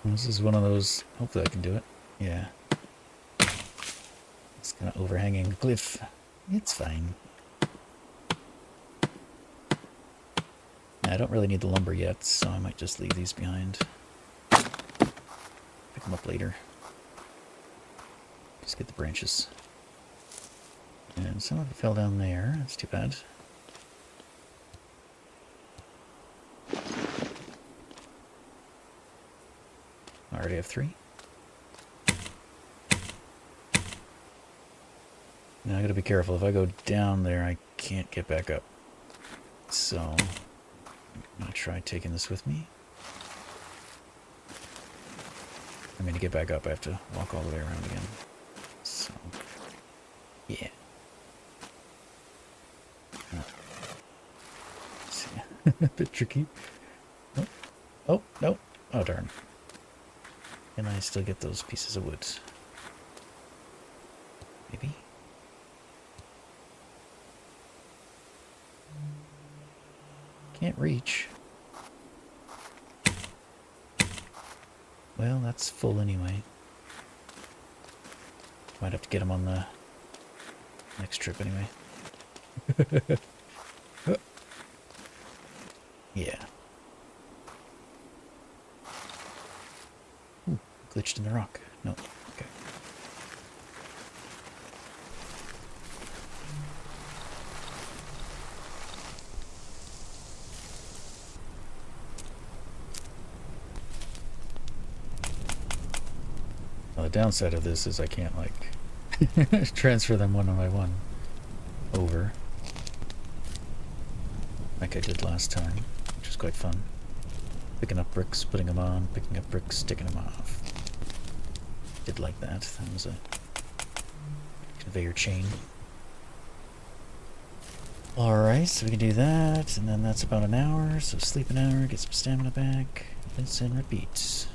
This is one of those, hopefully I can do it. Yeah. It's kind of overhanging cliff. It's fine. I don't really need the lumber yet, so I might just leave these behind. Pick them up later. Let's get the branches. And some of it fell down there. That's too bad. I already have 3. Now I gotta be careful. If I go down there, I can't get back up. So, I'm gonna try taking this with me. I mean, to get back up, I have to walk all the way around again. So, yeah. See, a bit tricky. Oh, oh, no. Oh, darn. Can I still get those pieces of wood? Maybe? Can't reach. Well, that's full anyway. Might have to get them on the next trip anyway. Yeah. Ooh, glitched in the rock. No. Okay. Well, the downside of this is I can't, like, transfer them one by one over. Like I did last time, which was quite fun. Picking up bricks, putting them on, picking up bricks, taking them off. Did like that. That was a conveyor chain. Alright, so we can do that, and then that's about an hour, so sleep an hour, get some stamina back, rinse and repeat.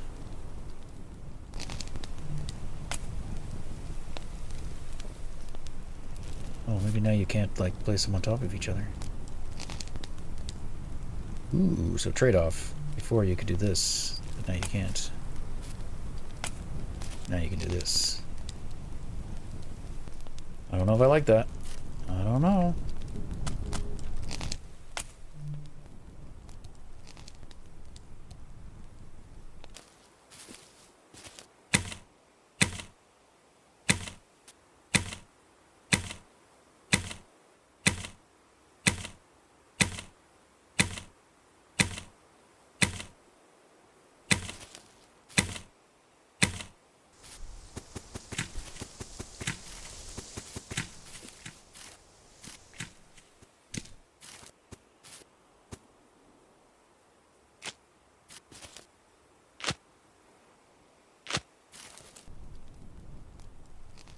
Oh, maybe now you can't, like, place them on top of each other. Ooh, so trade-off. Before you could do this, but now you can't. Now you can do this. I don't know if I like that. I don't know.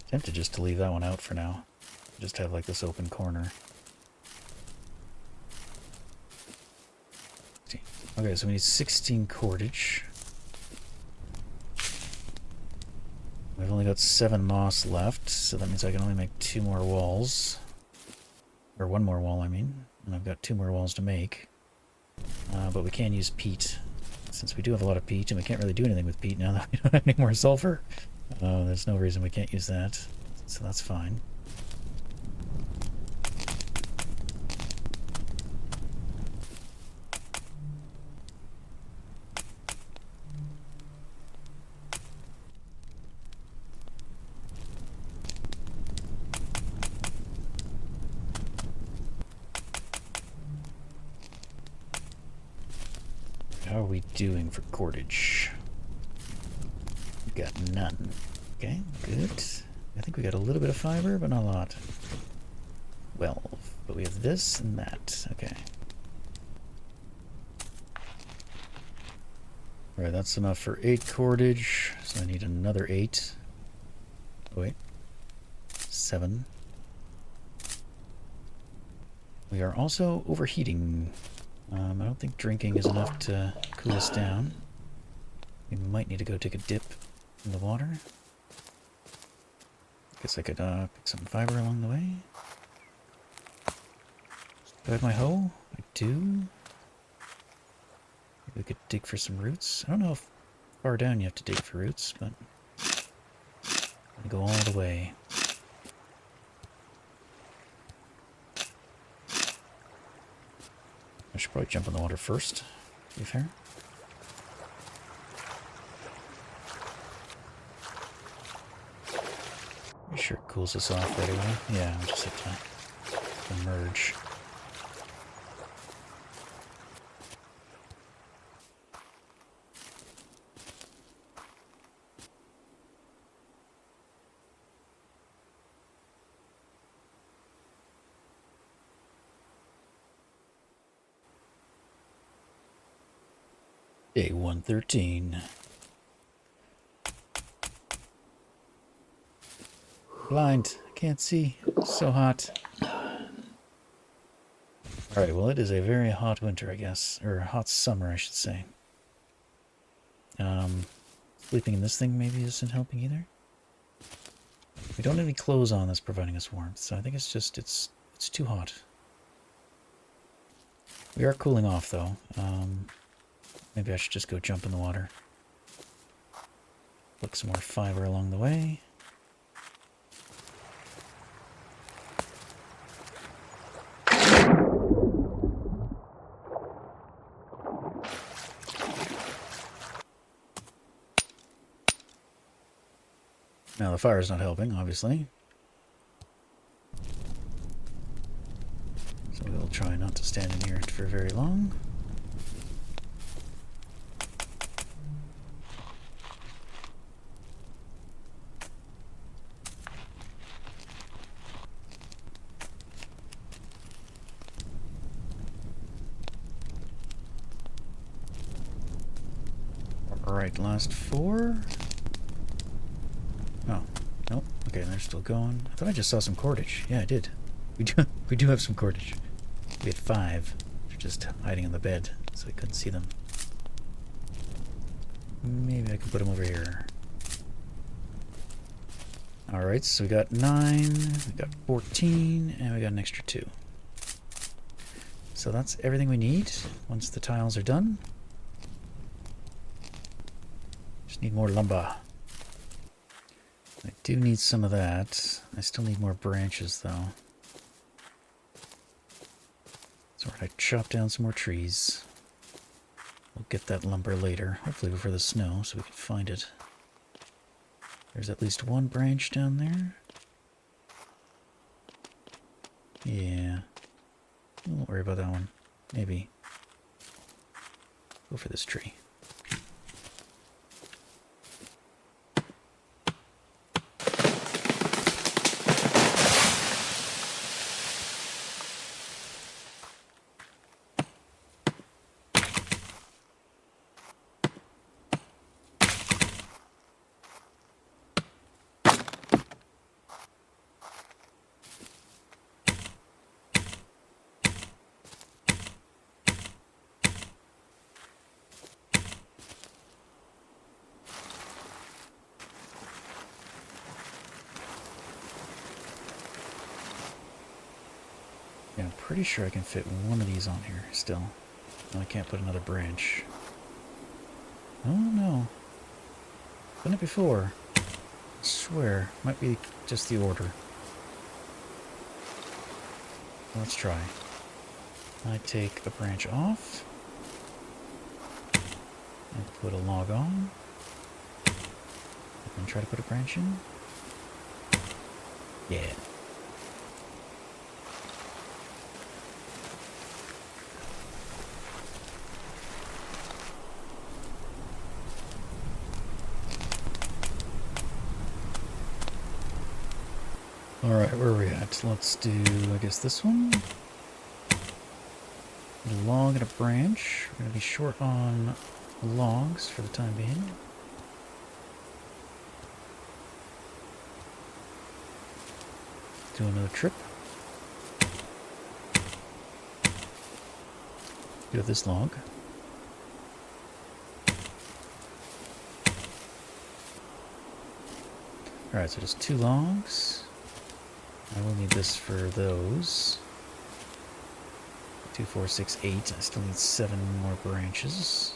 Tempted just to leave that one out for now. Just have like this open corner. Okay, so we need 16 cordage. We've only got 7 moss left, so that means I can only make 2 more walls. Or 1 more wall, I mean. And I've got 2 more walls to make. But we can use peat. Since we do have a lot of peat, and we can't really do anything with peat now that we don't have any more sulfur. There's no reason we can't use that, so that's fine. How are we doing for cordage? We got none. Okay, good. I think we got a little bit of fiber, but not a lot. 12. But we have this and that. Okay. Alright, that's enough for 8 cordage. So I need another 8. Oh, wait. 7. We are also overheating. I don't think drinking is enough to cool us down. We might need to go take a dip in the water. Guess I could pick some fiber along the way. Do I have my hoe? I do. Maybe we could dig for some roots. I don't know if far down you have to dig for roots, but I'm gonna go all the way. I should probably jump in the water first, to be fair. Pretty sure it cools us off right away. Yeah, I'll just hit the merge. Day 113. Blind. I can't see. It's so hot. Alright, well it is a very hot winter, I guess. Or hot summer, I should say. Sleeping in this thing maybe isn't helping either. We don't have any clothes on that's providing us warmth, so I think it's just, it's too hot. We are cooling off, though. Maybe I should just go jump in the water. Look some more fiber along the way. Now the fire's not helping, obviously. So we'll try not to stand in here for very long. Alright, last 4. Oh, nope. Okay, they're still going. I thought I just saw some cordage. Yeah, I did. We do have some cordage. We had 5. They're just hiding in the bed, so we couldn't see them. Maybe I can put them over here. Alright, so we got 9, we got 14, and we got an extra 2. So that's everything we need once the tiles are done. Just need more lumber. I do need some of that. I still need more branches, though. So I chop down some more trees. We'll get that lumber later, hopefully before the snow, so we can find it. There's at least one branch down there. Yeah. Don't worry about that one. Maybe. Go for this tree. Yeah, I'm pretty sure I can fit one of these on here still. No, I can't put another branch. Oh no. Done it before. I swear. Might be just the order. Let's try. I take a branch off. And put a log on. And try to put a branch in. Yeah. Alright, where are we at? Let's do, I guess, this one. A log and a branch. We're going to be short on logs for the time being. Do another trip. Do this log. Alright, so just 2 logs. I will need this for those. 2, 4, 6, 8. I still need 7 more branches.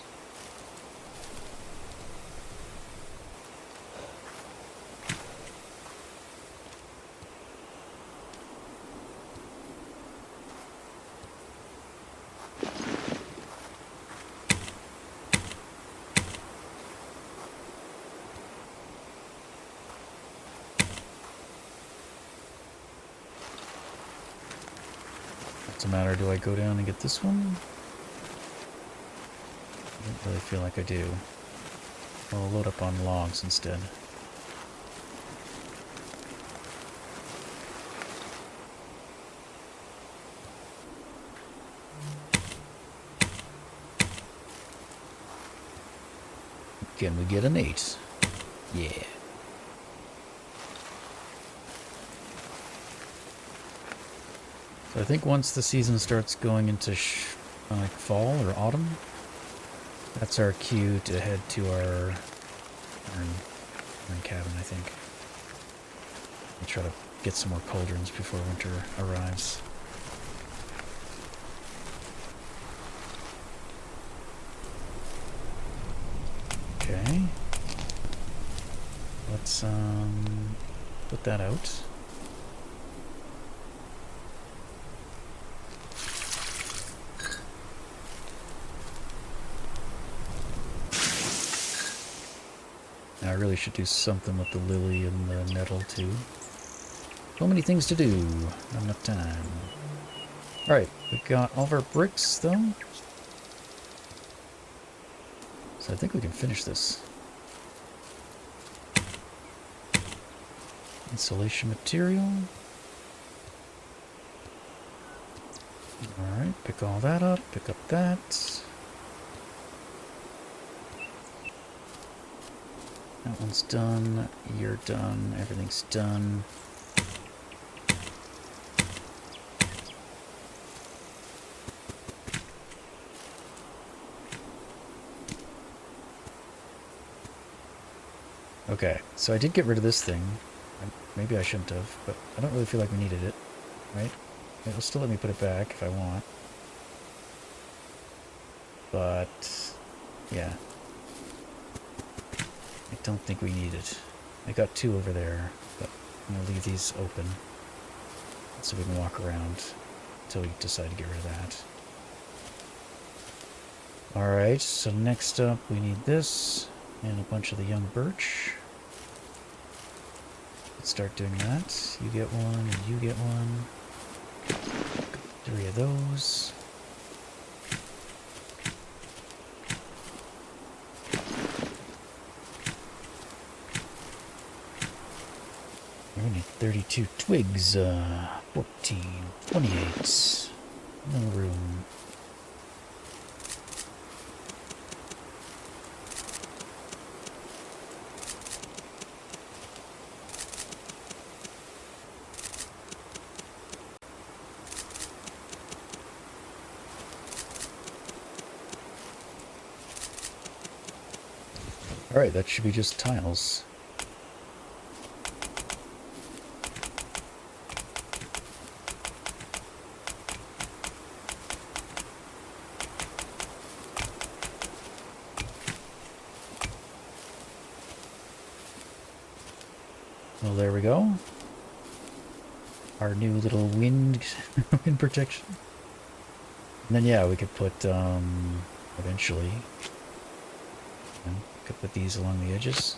Doesn't matter, do I go down and get this one? I don't really feel like I do. I'll load up on logs instead. Can we get an 8? Yeah. So I think once the season starts going into like fall or autumn, that's our cue to head to our iron cabin, I think. And try to get some more cauldrons before winter arrives. Okay. Let's put that out. Now I really should do something with the lily and the nettle too. So many things to do, not enough time. Alright, we got all of our bricks though. So I think we can finish this. Insulation material. Alright, pick all that up, pick up that. That one's done, you're done, everything's done. Okay, so I did get rid of this thing. Maybe I shouldn't have, but I don't really feel like we needed it, right? It'll still let me put it back if I want. But, yeah. I don't think we need it. I got 2 over there, but I'm going to leave these open so we can walk around until we decide to get rid of that. Alright, so next up we need this and a bunch of the young birch. Let's start doing that. You get one, and you get one. 3 of those. We need 32 twigs. 14, 28. No room. Alright, that should be just tiles. Well, there we go. Our new little wind wind protection. And then yeah, we could put eventually, could put these along the edges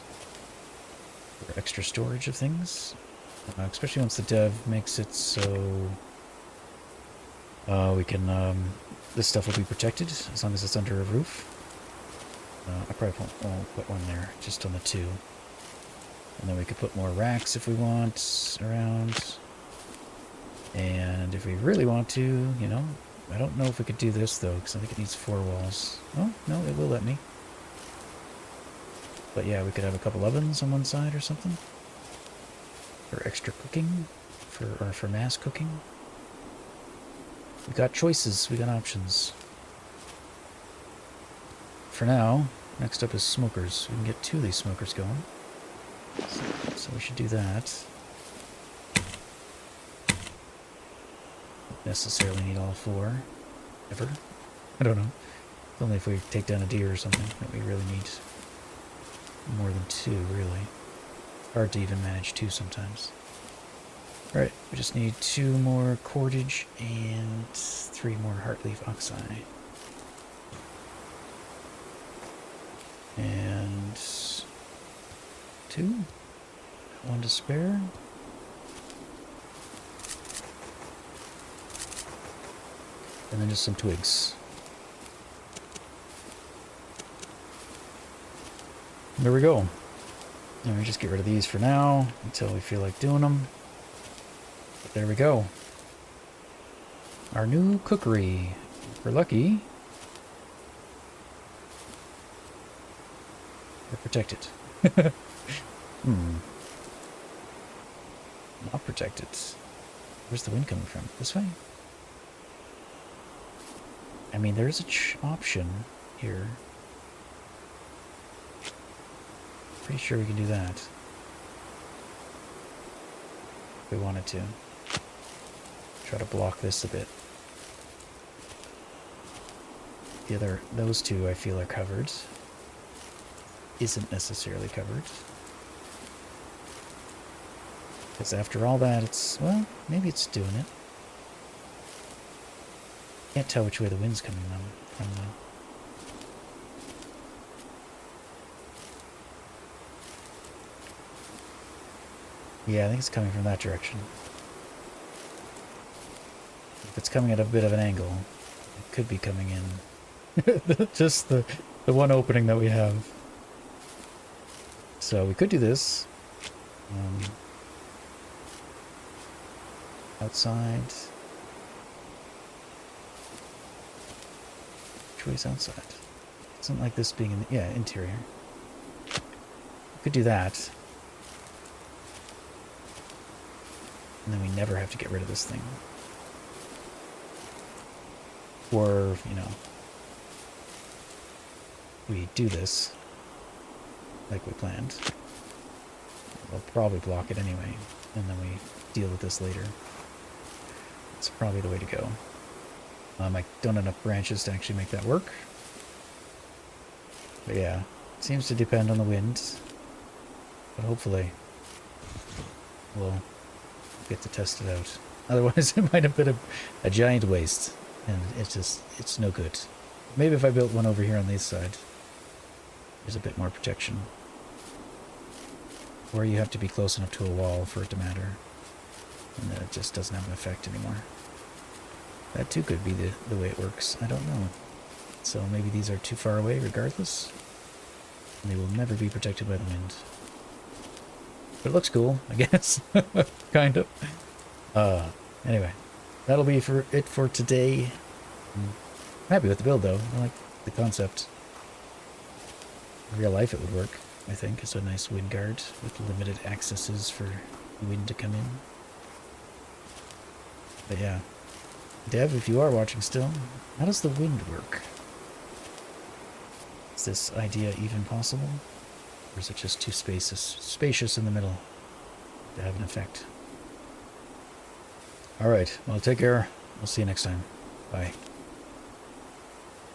for extra storage of things, especially once the dev makes it so we can this stuff will be protected as long as it's under a roof. I probably won't put one there, just on the 2. And then we could put more racks if we want around. And if we really want to, you know, I don't know if we could do this though, because I think it needs 4 walls. Oh, no, it will let me. But yeah, we could have a couple ovens on one side or something. For extra cooking, or for mass cooking. We got choices, we got options. For now, next up is smokers. We can get 2 of these smokers going. So we should do that. Don't necessarily need all 4. Ever. I don't know. Only if we take down a deer or something that we really need more than 2, really. Hard to even manage 2 sometimes. Alright, we just need 2 more cordage and 3 more heartleaf oxeye. And 2. 1 to spare. And then just some twigs. There we go. Let me just get rid of these for now until we feel like doing them. But there we go. Our new cookery. If we're lucky, we're protected. Not protected. Where's the wind coming from? This way? I mean, there's a option here. Pretty sure we can do that. If we wanted to. Try to block this a bit. Those two I feel are covered. Isn't necessarily covered. Because after all that, it's, well, maybe it's doing it. Can't tell which way the wind's coming from though. Yeah, I think it's coming from that direction. If it's coming at a bit of an angle, it could be coming in. Just the one opening that we have. So we could do this. Outside. Which way's outside? Something like this being in the, yeah, interior. We could do that. And then we never have to get rid of this thing. Or, you know, we do this like we planned. We'll probably block it anyway, and then we deal with this later. It's probably the way to go. I don't have enough branches to actually make that work. But yeah, it seems to depend on the wind. But hopefully we'll get to test it out. Otherwise it might have been a giant waste. And it's no good. Maybe if I built one over here on this side, there's a bit more protection. Or you have to be close enough to a wall for it to matter. And then it just doesn't have an effect anymore. That too could be the way it works. I don't know. So maybe these are too far away regardless. And they will never be protected by the wind. But it looks cool, I guess. Kind of. Anyway. That'll be it for today. I'm happy with the build though. I like the concept. In real life it would work, I think. It's a nice wind guard with limited accesses for the wind to come in. But yeah. Dev, if you are watching still, how does the wind work? Is this idea even possible? Or is it just too spacious in the middle to have an effect? Alright, well take care. We'll see you next time. Bye.